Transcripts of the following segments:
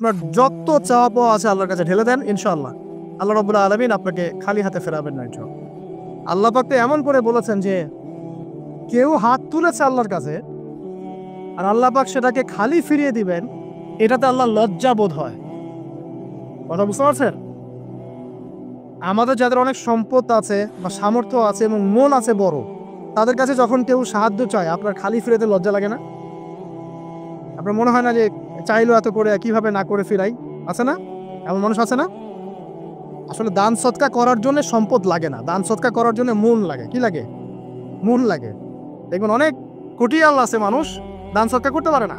আপনার যত চাওয়া পাওয়া আছে আল্লাহর কাছে ঢেলে দেন, ইনশাআল্লাহ আল্লাহ রাব্বুল আলামিন আপনাকে খালি হাতে ফেরাবেন না ইনশাআল্লাহ। আল্লাহ পাক তো এমন করে বলেছেন যে কেউ হাত তুলেছে আল্লাহর কাছে আর আল্লাহ পাক সেটাকে খালি ফিরিয়ে দিবেন, এটাতে আল্লাহ লজ্জা বোধ হয়। কথা বুঝতে পারছেন? আমাদের যাদের অনেক সম্পদ আছে বা সামর্থ্য আছে এবং মন আছে বড়, তাদের কাছে যখন কেউ সাহায্য চায় আপনার খালি ফিরাতে লজ্জা লাগে না? আপনার মনে হয় না যে চাইলো এত করে কিভাবে না করে ফিরাই? আছে না? এমন মানুষ আছে না? আসলে দান সৎকা করার জন্য সম্পদ লাগে না, দান সৎকা করার জন্য মন লাগে। কি লাগে? মন লাগে। দেখবেন অনেক কোটিয়াল আছে মানুষ, দান সৎকা করতে পারে না,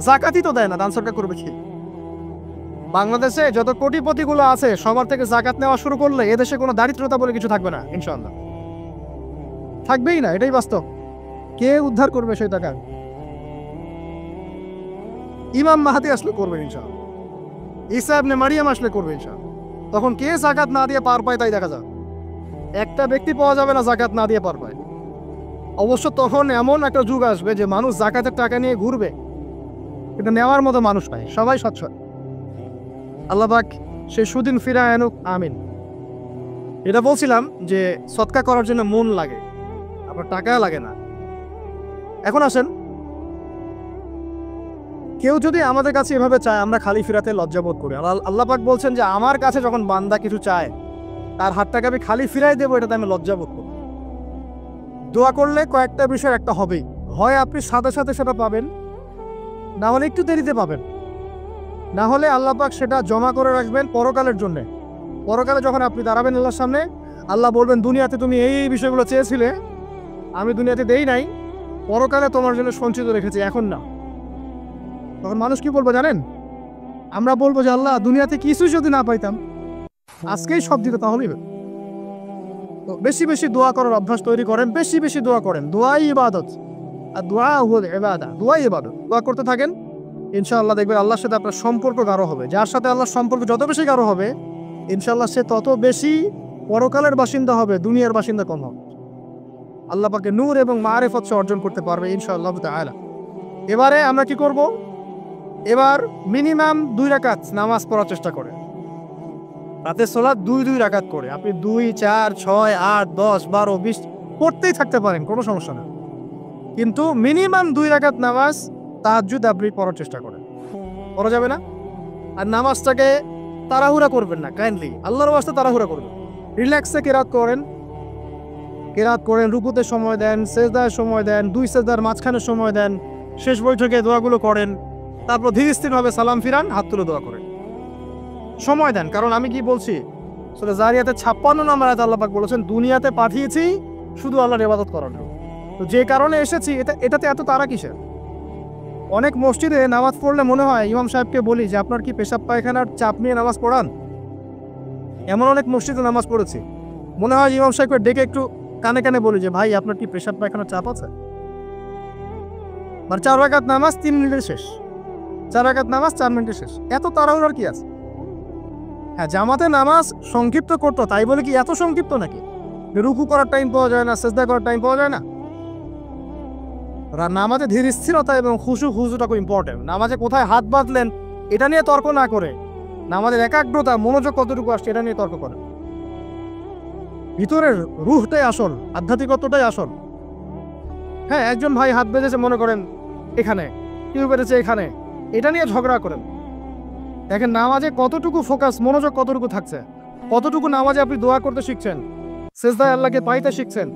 জাকাতই তো দেয় না, দান সৎকা করবে কি? বাংলাদেশে যত কোটিপতিগুলো আছে সবার থেকে জাকাত নেওয়া শুরু করলে এদেশে কোনো দারিদ্রতা বলে কিছু থাকবে না ইনশাআল্লাহ, থাকবেই না, এটাই বাস্তব। কে উদ্ধার করবে সেই টাকা? ইমাম মাহাদি আসলে করবে ইনশাআল্লাহ, ঈসা ইবনে মারিয়াম আসলে করবে ইনশাআল্লাহ। তখন কে জাকাত না দিয়ে পার পায় তাই দেখা যায়। একটা ব্যক্তি পাওয়া যাবে না জাকাত না দিয়ে পার পায়। অবশ্য তখন এমন একটা যুগ আসবে যে মানুষ জাকাতের টাকা নিয়ে ঘুরবে, কিন্তু নেওয়ার মতো মানুষ পায়, সবাই সচ্ছল। আল্লাহ পাক সে সুদিন ফিরায় আনুক, আমিন। এটা বলছিলাম যে সৎকা করার জন্য মন লাগে, আপনার টাকা লাগে না। এখন আসেন, কেউ যদি আমাদের কাছে এভাবে চায় আমরা খালি ফিরাতে লজ্জাবোধ করি। আল্লাহ পাক বলছেন যে আমার কাছে যখন বান্দা কিছু চায় তার হাতটাকে আমি খালি ফিরাই দেবো, এটাতে আমি লজ্জাবোধ করি। দোয়া করলে কয়েকটা বিষয় একটা হবেই, হয় আপনি সাথে সাথে সেটা পাবেন, না হলে একটু দেরিতে পাবেন, না হলে আল্লাহ পাক সেটা জমা করে রাখবেন পরকালের জন্য। পরকালে যখন আপনি দাঁড়াবেন আল্লাহর সামনে, আল্লাহ বলবেন দুনিয়াতে তুমি এই বিষয়গুলো চেয়েছিলে, আমি দুনিয়াতে দেই নাই, পরকালে তোমার জন্য সঞ্চিত রেখেছি, এখন না। তখন মানুষ কি বলবো জানেন? আমরা বলবো যে আল্লাহ দুনিয়াতে কিছু যদি না পাইতাম, আজকেই সব দিতে, তাহলেই তো বেশি বেশি দোয়া করার অভ্যাস তৈরি করেন, বেশি বেশি দোয়া করেন। দোয়াই ইবাদত, আর দোয়া হল ইবাদা, দোয়াই ইবাদত। দোয়া করতে থাকেন, ইনশাআল্লাহ দেখবেন আল্লাহর সাথে আপনার সম্পর্ক গাঢ় হবে। যার সাথে আল্লাহর সম্পর্ক যত বেশি গাঢ় হবে, ইনশাআল্লাহ সে তত বেশি পরকালের বাসিন্দা হবে, দুনিয়ার বাসিন্দা কম হবে। আল্লাহ পাকে নূর এবং মারিফত অর্জন করতে পারবে ইনশাআল্লাহ তাআলা। এবারে আমরা কি করব? এবার মিনিমাম 2 রাকাত নামাজ পড়ার চেষ্টা করেন। রাতের সালাত 2 রাকাত করে আপনি 2, 4, 6, 8, 10, 12, 20 পড়তেই থাকতে পারেন, কোনো সমস্যা না। কিন্তু মিনিমাম 2 রাকাত নামাজ তাহাজ্জুদ আপনি পড়ার চেষ্টা করেন। পড়া যাবে না? আর নামাজটাকে তাড়াহুড়া করবেন না, কাইন্ডলি আল্লাহর ওয়াস্তে তাড়াহুড়া করবেন। রিল্যাক্সে কেরাত করেন, রুকুতে সময় দেন, সেজদায় সময় দেন, 2 সেজদার মাঝখানে সময় দেন, শেষ বৈঠকে দোয়াগুলো করেন, তারপর ধীর স্থিরভাবে সালাম ফিরান, হাত তুলে দোয়া করেন, সময় দেন। কারণ আমি কি বলছি, সূরা জারিয়াতে 56 নম্বর আয়াতে আল্লাহ পাক বলেছেন দুনিয়াতে পাঠিয়েছি শুধু আল্লাহর ইবাদত করার জন্য। তো যে কারণে এসেছি, এটাতে এত তাড়া কিসের? অনেক মসজিদে নামাজ পড়লে মনে হয় ইমাম সাহেবকে বলি যে আপনার কি পেশাব পায়খানার চাপ নিয়ে নামাজ পড়ান? এমন অনেক মসজিদে নামাজ পড়েছি, মনে হয় ইমাম সাহেবকে ডেকে একটু কানে কানে বলি যে ভাই আপনার কি পেশাব পায়খানার চাপ আছে? মানে 4 রাকাত নামাজ 3 মিনিটে শেষ, 4 রাকাত নামাজ 4 মিনিটে শেষ, এত তাড়াহুড়ার কি আছে? হ্যাঁ, জামাতে নামাজ সংক্ষিপ্ত করতো, তাই বলে কি এত সংক্ষিপ্ত নাকি? রুকু করার টাইম পাওয়া যায় না, সেজদা করার টাইম পাওয়া যায় না? নামাজে ধীর স্থিরতা এবং খুশুটা খুব ইম্পর্টেন্ট। নামাজে কোথায় হাত বাঁধলেন এটা নিয়ে তর্ক না করে, নামাজের একাগ্রতা, মনোযোগ কতটুকু আসছে এটা নিয়ে তর্ক করে। ভিতরের রুহটাই আসল, আধ্যাত্মিকতাটাই আসল। হ্যাঁ, একজন ভাই হাত বেঁধেছে মনে করেন এখানে, কেউ বেঁধেছে এখানে, এটা নিয়ে ঝগড়া করেন। দেখেন নামাজে কতটুকু ফোকাস, মনোযোগ কতটুকু থাকছে, কতটুকু নামাজে আপনি দোয়া করতে শিখছেন, সেজদায় আল্লাহকে পাইতে শিখছেন।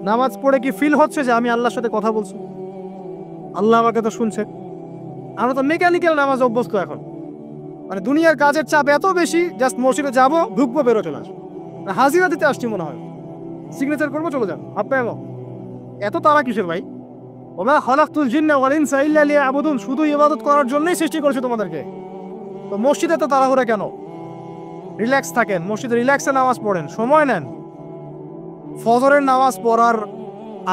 নামাজ পড়ে কি ফিল হচ্ছে যে আমি আল্লাহর সাথে কথা বলছি, আল্লাহ আমাকে তো শুনছে? আমরা তো মেকানিক্যাল নামাজ অভ্যস্ত এখন, মানে দুনিয়ার কাজের চাপ এত বেশি, জাস্ট মসজিদে যাবো, ঢুকবো, বেরো, চলে আসবো, হাজিরা দিতে আসছি মনে হয়, সিগনেচার করবো, চলে যান, আপনি এমন। এত তারা কিসের ভাই? ওমা খালাকতুল জিন্না ওয়াল ইনসা ইল্লা লিয়াবুদুন, শুধু ইবাদত করার জন্যই সৃষ্টি করেছে তোমাদেরকে। তো মসজিদে তো তাড়াহুড়া কেন? রিল্যাক্স থাকেন, মসজিদে রিল্যাক্সে নামাজ পড়েন, সময় নেন। ফজরের নামাজ পড়ার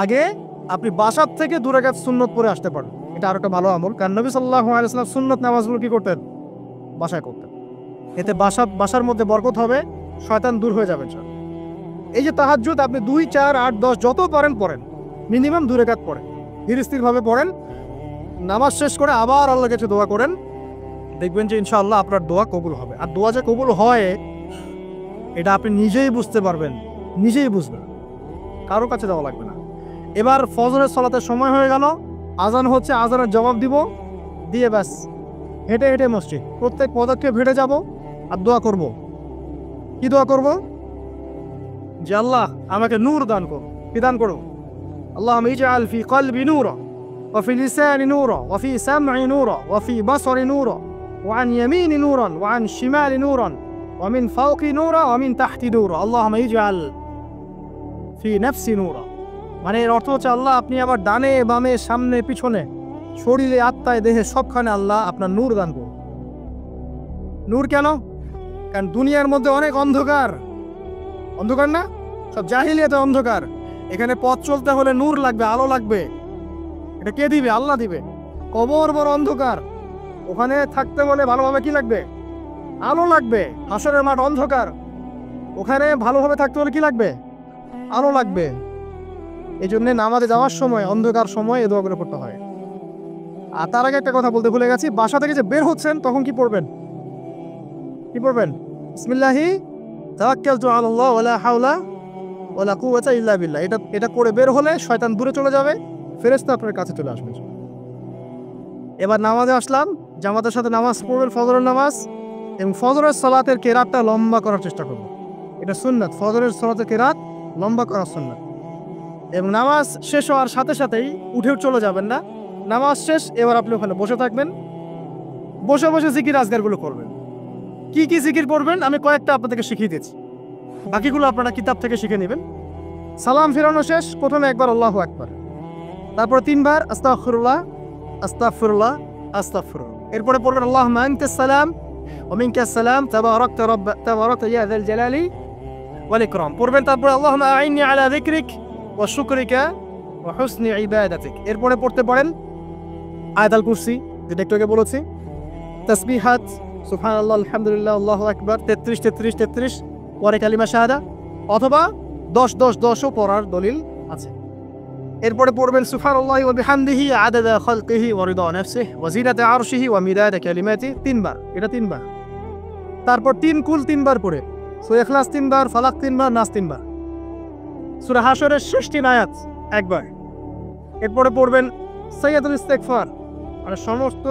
আগে আপনি বাসার থেকে 2 রাকাত সুন্নত পড়ে আসতে পারেন, এটা আর একটা ভালো আমল। কারণ নবী সাল্লাল্লাহু আলাইহি ওয়াসাল্লাম সুন্নত নামাজগুলো কি করতেন? বাসায় করতেন। এতে বাসার মধ্যে বরকত হবে, শয়তান দূর হয়ে যাবে। এই যে তাহাজ্জুদ আপনি 2, 4, 8, 10 যত পারেন পড়েন, মিনিমাম 2 রাকাত পড়েন, ধীর স্থিরভাবে পড়েন। নামাজ শেষ করে আবার আল্লাহর কাছে দোয়া করেন, দেখবেন যে ইনশাআল্লাহ আপনার দোয়া কবুল হবে। আর দোয়া যে কবুল হয় এটা আপনি নিজেই বুঝতে পারবেন, নিজেই বুঝবেন, কারো কাছে দেওয়া লাগবে না। এবার ফজরের সালাতের সময় হয়ে গেল, আজান হচ্ছে, আজানের জবাব দিব, দিয়ে ব্যাস হেঁটে হেঁটে মসজিদ, প্রত্যেক পদক্ষেপ হেঁটে যাব আর দোয়া করব। কি দোয়া করব? যে আল্লাহ আমাকে নূর দান করো। কি দান করো? আল্লাহুম্মা ইজআল ফি কলবি নূরা ওয়া ফি লিসানি নূরা ওয়া ফি সাম'i নূরা ওয়া ফি বাসারি নূরা ওয়া আন ইয়ামিনি নূরান ওয়া আন শিমালি নূরান ওয়া মিন ফাওকি নূরা ওয়া মিন তাহতি নূরা আল্লাহুম্মা ইজআল ফি নাফসি নূরা। মানে এর অর্থ হচ্ছে আল্লাহ আপনি আবার ডানে বামে সামনে পিছনে শরীরে আত্মায় দেহে সবখানে আল্লাহ আপনার নূর দান করুন। নূর কেন? কারণ দুনিয়ার মধ্যে অনেক অন্ধকার, অন্ধকার না? সব জাহিলিয়াতে অন্ধকার। এখানে পথ চলতে হলে নূর লাগবে, আলো লাগবে। এটা কে দিবে? আল্লাহ দিবে। কবর বড় অন্ধকার, ওখানে থাকতে হলে ভালোভাবে কি লাগবে? আলো লাগবে। হাসরের মাঠ অন্ধকার, ওখানে ভালোভাবে থাকতে হলে কি লাগবে? আলো লাগবে। এই জন্য নামাজে যাওয়ার সময় অন্ধকার সময় এই দোয়াগুলো পড়তে হয়। আর তার আগে একটা কথা বলতে ভুলে গেছি, বাসা থেকে যে বের হচ্ছেন তখন কি পড়বেন? কি পড়বেন? বিসমিল্লাহি তাওয়াক্কালতু আলাল্লাহ ওয়ালা হাওলা ওয়ালা কুওয়াতা ইল্লা বিল্লাহ। এটা করে বের হলে শয়তান দূরে চলে যাবে, ফেরেশতা আপনার কাছে চলে আসবে। এবার নামাজে আসলাম, জামাতের সাথে নামাজ পড়বেন, ফজরের নামাজ, এবং ফজরের সালাতের কেরাতটা লম্বা করার চেষ্টা করব। এটা সুন্নাত, ফজরের সালাতের কেরাত লম্বা করা সুন্নাত। এবং নামাজ শেষ হওয়ার সাথে সাথেই উঠে চলে যাবেন না। নামাজ শেষ, এবার আপনি ওখানে বসে থাকবেন, বসে বসে জিকির আজগারগুলো করবেন। কি কি জিকির পড়বেন আমি কয়েকটা আপনাদেরকে শিখিয়ে দিচ্ছি, বাকিগুলো আপনারা কিতাব থেকে শিখে নেবেন। সালাম ফেরানো শেষ, প্রথমে একবার আল্লাহু আকবার, তারপর 3 বার আস্তাগফিরুল্লাহ আস্তাগফিরুল্লাহ আস্তাগফিরুল্লাহ। এরপরে পড়বেন আল্লাহুম্মা আনতাস সালাম ওয়া মিনকাস সালাম তাবারাকতা ইয়া যাল জালালি ওয়াল ইকরাম পড়বেন। তারপরে আল্লাহুম্মা আইন্নি আলা যিকরিক ওয়া শুকরিকা ওয়া হুসনি ইবাদাতিক। এরপরে পড়তে পারেন আয়াতুল কুরসি, যেটা একটু আগে বলেছি, তাসবিহাত সুবহানাল্লাহ আলহামদুলিল্লাহ আল্লাহু আকবার 33 33 33, পরে কালিমা শাহাদা, অথবা 10 10 10ও পড়ার দলিল আছে। এরপরে পড়বেন সুবহানাল্লাহি ওয়া বিহামদিহি আদাদা খালকিহি ওয়া রিদা নাফসিহি ওয়া জিনাতা আরশিহি ওয়া মিদাদা কালিমাতিহি 3 বার, এটা 3 বার। তারপর 3 কুল 3 বার পড়ে, সূরা ইখলাস 3 বার, ফালাক 3 বার, নাস 3 বার, সূরা হাশরের 60 আয়াত একবার। এরপরে পড়বেন সাইয়্যিদুল ইস্তিগফার, মানে সমস্ত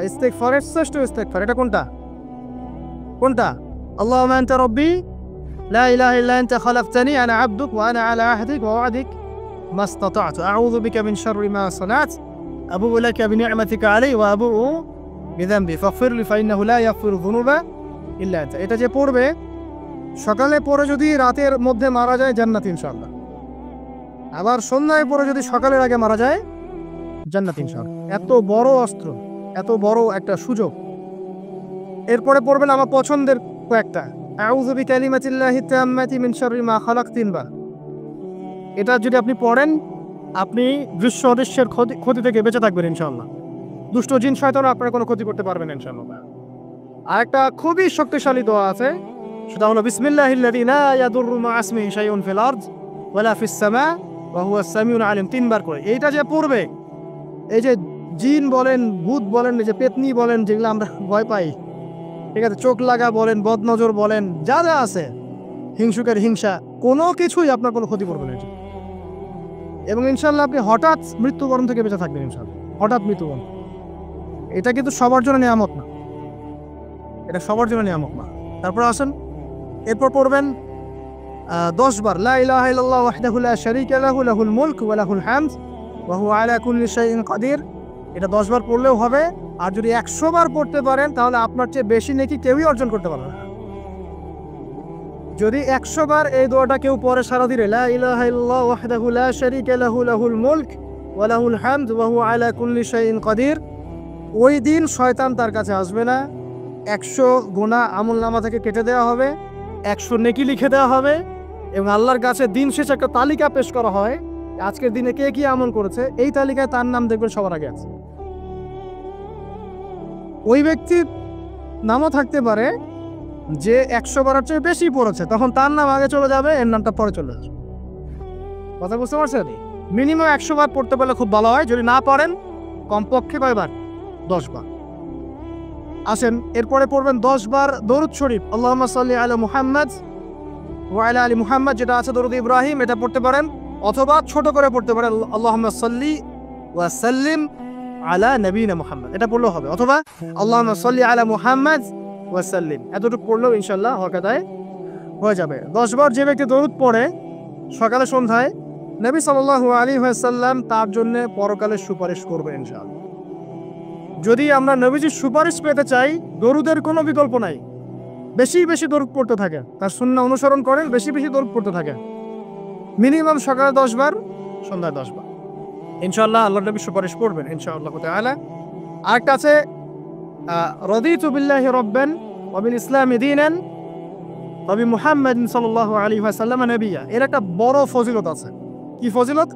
ইস্তিগফারের শ্রেষ্ঠ ইস্তিগফার। এটা কোনটা? কোনটা? আল্লাহুম্মা আনতা রাব্বি লা ইলাহা ইল্লা আনতা খালাকতানি আনা আবদুক ওয়া আনা আলা আহদিক ওয়া ওয়া'দিক মাসতাতা'তু আউযু বিকা মিন শাররি মা সানা'তু আবুউ লাকা বিনি'মাতিকা আলাইয়া ওয়া আবুউ বিযামবি ফাগফির লি ফাইন্নাহু লা ইয়াগফিরু যুনুবা ইল্লা আনতা। এটা যে পড়বে সকালে পড়ে যদি রাতের মধ্যে মারা যায় জান্নাত ইনশাআল্লাহ, আবার সন্ধ্যায় পড়ে যদি সকালের আগে মারা যায় জান্নাত ইনশাআল্লাহ। এত বড় অস্ত্র, এত বড় একটা সুযোগ। এরপরে পড়বেন আমার পছন্দের কয়েকটা, আউযু বিকালিমাতিল্লাহি তাম্মাতি মিন শাররি মা খালাক 3 বার। এটা যদি আপনি পড়েন আপনি দৃশ্য অদৃশ্যের ক্ষতি থেকে বেঁচে থাকবেন ইনশাআল্লাহ। দুষ্ট জিন শয়তান আপনার কোনো ক্ষতি করতে পারবে না ইনশাআল্লাহ। আরেকটা খুবই শক্তিশালী দোয়া আছে, সেটা হলো বিসমিল্লাহিল্লাযী লা ইয়াদুররু মা ইসমিহি শাইউন ফিল আরদ ওয়ালা ফিস সামা ওয়া হুয়াস সামিউল আলিম 3 বার করে। এইটা যে পড়বে, এই যে জিন বলেন, ভূত বলেন, এই যে পেতনি বলেন, যেগুলো আমরা ভয় পাই, ঠিক আছে, চোখ লাগা বলেন, বদনজর বলেন, যা যা আছে, হিংসুকের হিংসা, কোনো কিছুই আপনার কোনো ক্ষতি করবে না। এবং ইনশাআল্লাহ আপনি হঠাৎ মৃত্যুবরণ থেকে বেঁচে থাকবেন ইনশাআল্লাহ, হঠাৎ মৃত্যুবরণ। এটা কিন্তু সবার জন্য নিয়ামত না, এটা সবার জন্য নিয়ামত না। তারপর আসেন, এরপর পড়বেন 10 বার লা ইলাহা ইল্লাল্লাহু ওয়াহদাহু লা শারীকা লাহু লাহুল মুলক ওয়া লাহুল হামদ ওয়া হুয়া আলা কুল্লি শাইইন কাদির। এটা 10 বার পড়লেও হবে। আর যদি 100 বার পড়তে পারেন তাহলে আপনার চেয়ে বেশি নেকি কেউই অর্জন করতে পারবে না। যদি 100 বার এই দোয়াটা কেউ পড়ে সারা দিনে, লা ইলাহা ইল্লাল্লাহু ওয়াহদাহু লা শারীকা লাহু লাহুল মুলক ওয়া লাহুল হামদ ওয়া হুয়া আলা কুল্লি শাইইন কাদির, ওই দিন শয়তান তার কাছে আসবে না। 100 গুনাহ আমলনামা থেকে কেটে দেওয়া হবে, 100 নেকি লিখে দেওয়া হবে, এবং আল্লাহর কাছে দিন শেষে একটা তালিকা পেশ করা হয়, আজকের দিনে কে কি আমল করেছে, এই তালিকায় তার নাম দেখবেন সবার আগে আছে। ওই ব্যক্তির নামও থাকতে পারে যে 100 বারের চেয়ে বেশি পড়েছে, তখন তার নাম আগে চলে যাবে, এর নামটা পরে চলে আসবে। কথা বুঝতে পারছেন? মিনিমাম 100 বার পড়তে পারলে খুব ভালো হয়। যদি না পারেন কমপক্ষে কয়বার? 10 বার। আসেন এরপরে পড়বেন 10 বার দরুদ শরীফ, আল্লাহুম্মা সাল্লি আলা মুহাম্মাদ ওয়া আলা আলি মুহাম্মাদ, যেটা আছে দরুদ ইব্রাহিম, এটা পড়তে পারেন, অথবা ছোট করে পড়তে পারেন আল্লাহুম্মা সাল্লি ওয়া সাল্লিম আলা নবিনা মুহাম্মদ, এটা পড়লেও হবে, অথবা আল্লাহুম্মা সাল্লি আলা মুহাম্মাদ ওয়া সাল্লিম, এতটুকু পড়লেও ইনশাআল্লাহ হক আদায় হয়ে যাবে। 10 বার যে ব্যক্তি দরুদ পড়ে সকালে সন্ধ্যায়, নবী সাল্লাল্লাহু আলাইহি ওয়াসাল্লাম তার জন্য পরকালে সুপারিশ করবেন ইনশাআল্লাহ। যদি আমরা নবীজির সুপারিশ পেতে চাই, দরুদের কোনো বিকল্প নাই, বেশি বেশি দরুদ পড়তে থাকেন, তার সুন্নাহ অনুসরণ করেন, বেশি বেশি দরুদ পড়তে থাকেন, মিনিমাম সকালে 10 বার, সন্ধ্যায় 10 বার, ইনশাআল্লাহ আল্লাহর নবী সুপারিশ করবেন ইনশাআল্লাহ তাআলা। আরেকটা আছে রাদিতু বিল্লাহি রাব্বান ওয়া বিল ইসলামি দীনান ওয়া বি মুহাম্মাদিন সাল্লাল্লাহু আলাইহি ওয়াসাল্লাম নবিয়্যা, এর একটা বড় ফজিলত আছে। কি ফজিলত?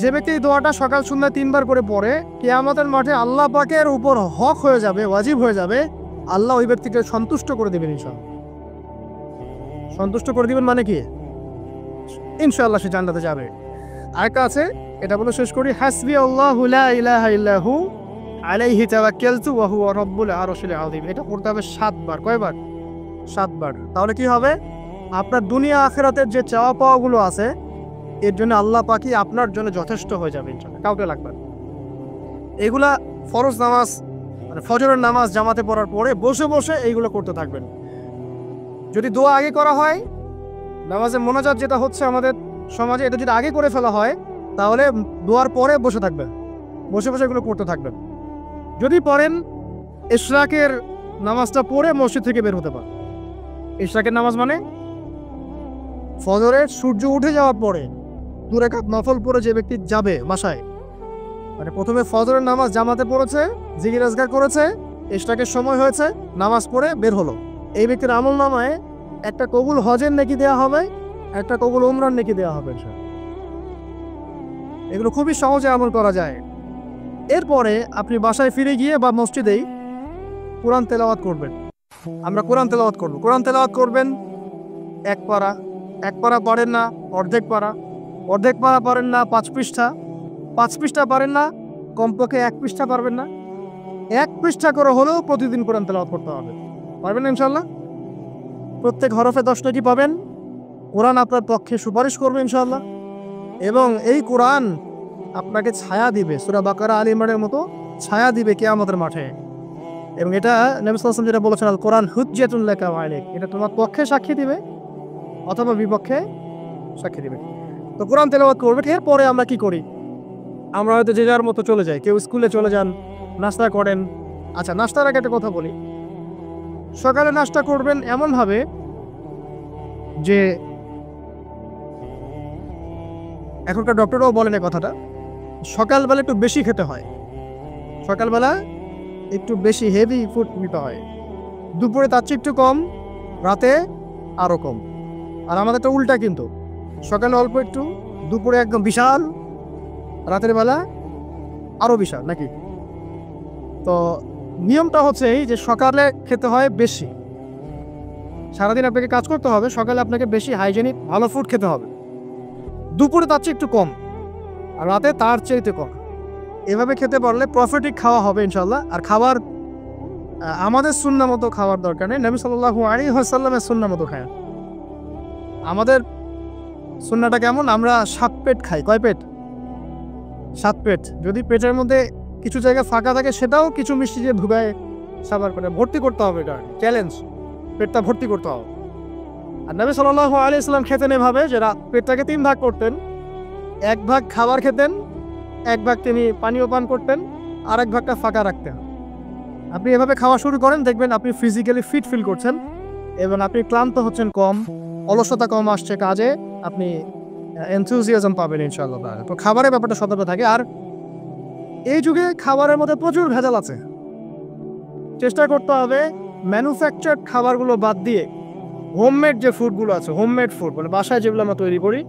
যে ব্যক্তি এই দোয়াটা সকাল সন্ধ্যা 3 বার করে পড়ে, কিয়ামতের মাঠে আল্লাহ পাকের উপর হক হয়ে যাবে, ওয়াজিব হয়ে যাবে, আল্লাহ ওই ব্যক্তিকে সন্তুষ্ট করে দিবেন ইনশাআল্লাহ। সন্তুষ্ট করে দিবেন মানে কি? ইনশাআল্লাহ সে জান্নাতে যাবে। আরেকটা আছে, এটা বলে শেষ করি, হাসবি আল্লাহু লা ইলাহা ইল্লাহু আলাইহি তাওয়াক্কালতু ওয়া হুয়া রাব্বুল আরশিল আযীম, এটা পড়তে হবে 7 বার। কয়বার? 7 বার। তাহলে কি হবে? আপনার দুনিয়া আখিরাতের যে চাওয়া পাওয়াগুলো আছে, এর জন্য আল্লাহ পাকই আপনার জন্য যথেষ্ট হয়ে যাবে ইনশাআল্লাহ, কাউকে লাগবে না। এগুলা ফরজ নামাজ, মানে ফজরের নামাজ জামাতে পড়ার পরে বসে বসে এইগুলো করতে থাকবেন। যদি দোয়া আগে করা হয়, নামাজে মোনাজাত যেটা হচ্ছে আমাদের সমাজে, এটা যদি আগে করে ফেলা হয়, তাহলে দোয়ার পরে বসে থাকবেন, বসে বসে এগুলো করতে থাকবেন। যদি পড়েন, ইশরাকের নামাজটা পড়ে মসজিদ থেকে বের হতে পারেন। ইশরাকের নামাজ মানে ফজরের সূর্য উঠে যাওয়ার পরে 2 রাকাত নফল পড়ে যে ব্যক্তি যাবে বাসায়, মানে প্রথমে ফজরের নামাজ জামাতে পড়েছে, জিকির আজকার করেছে, ইশরাকের সময় হয়েছে, নামাজ পড়ে বের হলো, এই ব্যক্তির আমল নামায় একটা কবুল হজের নেকি দেওয়া হবে, একটা কবুল উমরার নেকি দেওয়া হবে। এগুলো খুবই সহজে আমল করা যায়। এরপরে আপনি বাসায় ফিরে গিয়ে বা মসজিদেই কোরআন তেলাওয়াত করবেন। আমরা কোরআন তেলাওয়াত করব। কোরআন তেলাওয়াত করবেন 1 পারা, 1 পারা পারেন না অর্ধেক পারা, অর্ধেক পারা পারেন না 5 পৃষ্ঠা, 5 পৃষ্ঠা পারেন না কমপক্ষে 1 পৃষ্ঠা পারবেন না, 1 পৃষ্ঠা করে হলেও প্রতিদিন কোরআন তেলাওয়াত করতে হবে। পারবেন না ইনশাআল্লাহ? প্রত্যেক হরফে 10 নেকি পাবেন। কোরআন আপনার পক্ষে সুপারিশ করবে ইনশাআল্লাহ, এবং এই কোরআন আপনাকে ছায়া দিবে, সূরা বাকারা, আলী ইমরানের মতো ছায়া দিবে কিয়ামতের মাঠে। এবং এটা নবী সাল্লাল্লাহু আলাইহি ওয়াসাল্লাম যেটা বলেছেন, আল কোরআন হুজ্জাতুল লাকা ওয়া আলাইক, এটা তোমার পক্ষে সাক্ষী দিবে অথবা বিপক্ষে সাক্ষী দিবে। তো কোরআন তেলাওয়াত করবেন। এরপরে আমরা কি করি? আমরা হয়তো যে যার মতো চলে যাই, কেউ স্কুলে চলে যান, নাস্তা করেন। আচ্ছা, নাস্তার আগে একটা কথা বলি, সকালে নাস্তা করবেন এমনভাবে যে, এখনকার ডক্টররাও বলেন এই কথাটা, সকালবেলা একটু বেশি খেতে হয়, সকালবেলা একটু বেশি হেভি ফুড নিতে হয়, দুপুরে তার চেয়ে একটু কম, রাতে আরও কম। আর আমাদের তো উল্টা, কিন্তু সকালে অল্প একটু, দুপুরে একদম বিশাল, রাতের বেলা আরও বিশাল, নাকি? তো নিয়মটা হচ্ছে এই যে সকালে খেতে হয় বেশি, সারাদিন আপনাকে কাজ করতে হবে, সকালে আপনাকে বেশি হাইজেনিক ভালো ফুড খেতে হবে, দুপুরে তার চেয়ে একটু কম, আর রাতে তার চেয়ে কম। এভাবে খেতে পারলে প্রফিটিক খাওয়া হবে ইনশাল্লাহ। আর খাবার আমাদের সুন্নাহ মতো খাওয়ার দরকার নেই, নবী সাল্লাল্লাহু আলাইহি ওয়াসাল্লামের সুন্নাহ মতো খায়। আমাদের সুন্নাহটা কেমন? আমরা 7 পেট খাই। কয় পেট? 7 পেট। যদি পেটের মধ্যে কিছু জায়গা ফাঁকা থাকে, সেটাও কিছু মিষ্টি দিয়ে ধুবায় সাবার করে ভর্তি করতে হবে। এটা চ্যালেঞ্জ, পেটটা ভর্তি করতে হবে। আর নবী সাল্লাল্লাহু আলাইহি ওয়াসাল্লাম খেতেন এভাবে যে পেটটাকে 3 ভাগ করতেন, 1 ভাগ খাবার খেতেন, 1 ভাগ তিনি পানীয় পান করতেন, আর 1 ভাগটা ফাঁকা রাখতেন। আপনি এভাবে খাওয়া শুরু করেন, দেখবেন আপনি ফিজিক্যালি ফিট ফিল করছেন এবং আপনি ক্লান্ত হচ্ছেন কম, অলসতা কম আসছে কাজে, আপনি এনথুজিয়াজম পাবেন ইনশাআল্লাহ। তো খাবারের ব্যাপারটা সতর্ক থাকে। আর এই যুগে খাবারের মধ্যে প্রচুর ভেজাল আছে, চেষ্টা করতে হবে ম্যানুফ্যাকচার্ড খাবারগুলো বাদ দিয়ে হোমমেড যে ফুডগুলো আছে, হোমমেড ফুড মানে বাসায় যেগুলো আমরা তৈরি করি,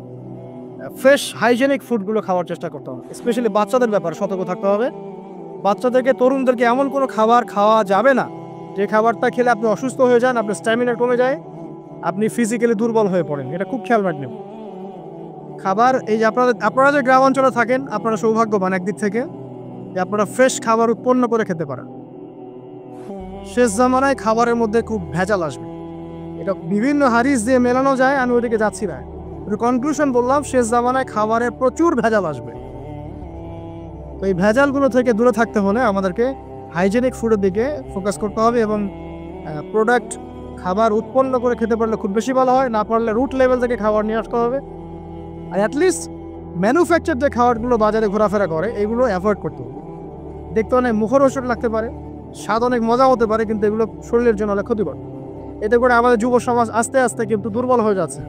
ফ্রেশ হাইজেনিক ফুডগুলো খাওয়ার চেষ্টা করতে হবে। স্পেশালি বাচ্চাদের ব্যাপারে সতর্ক থাকতে হবে। বাচ্চাদেরকে, তরুণদেরকে এমন কোনো খাবার খাওয়া যাবে না যে খাবারটা খেলে আপনি অসুস্থ হয়ে যান, আপনার স্ট্যামিনা কমে যায়, আপনি ফিজিক্যালি দুর্বল হয়ে পড়েন। এটা খুব খেয়াল রাখবেন। খাবার, এই যে আপনারা যে গ্রাম অঞ্চলে থাকেন, আপনারা সৌভাগ্যবান একদিক থেকে যে আপনারা ফ্রেশ খাবার উৎপন্ন করে খেতে পারেন। শেষ জামানায় খাবারের মধ্যে খুব ভেজাল আসবে, এটা বিভিন্ন হাদিস দিয়ে মেলানো যায়, আমি ওইদিকে যাচ্ছি না। কনক্লুশন বললাম, শেষ জামানায় খাবারে প্রচুর ভেজাল আসবে। তো এই ভেজালগুলো থেকে দূরে থাকতে হলে আমাদেরকে হাইজেনিক ফুডের দিকে ফোকাস করতে হবে এবং প্রোডাক্ট খাবার উৎপন্ন করে খেতে পারলে খুব বেশি ভালো হয়, না পারলে রুট লেভেল থেকে খাবার নিয়ে আসতে হবে। আর অ্যাটলিস্ট ম্যানুফ্যাকচার যে খাবারগুলো বাজারে ঘোরাফেরা করে এগুলো অ্যাভয়েড করতে হবে। দেখতে অনেক মুখরোচক লাগতে পারে, স্বাদ অনেক মজা হতে পারে, কিন্তু এগুলো শরীরের জন্য অনেক ক্ষতিকর। এতে করে আমাদের যুব সমাজ আস্তে আস্তে কিন্তু দুর্বল হয়ে যাচ্ছে।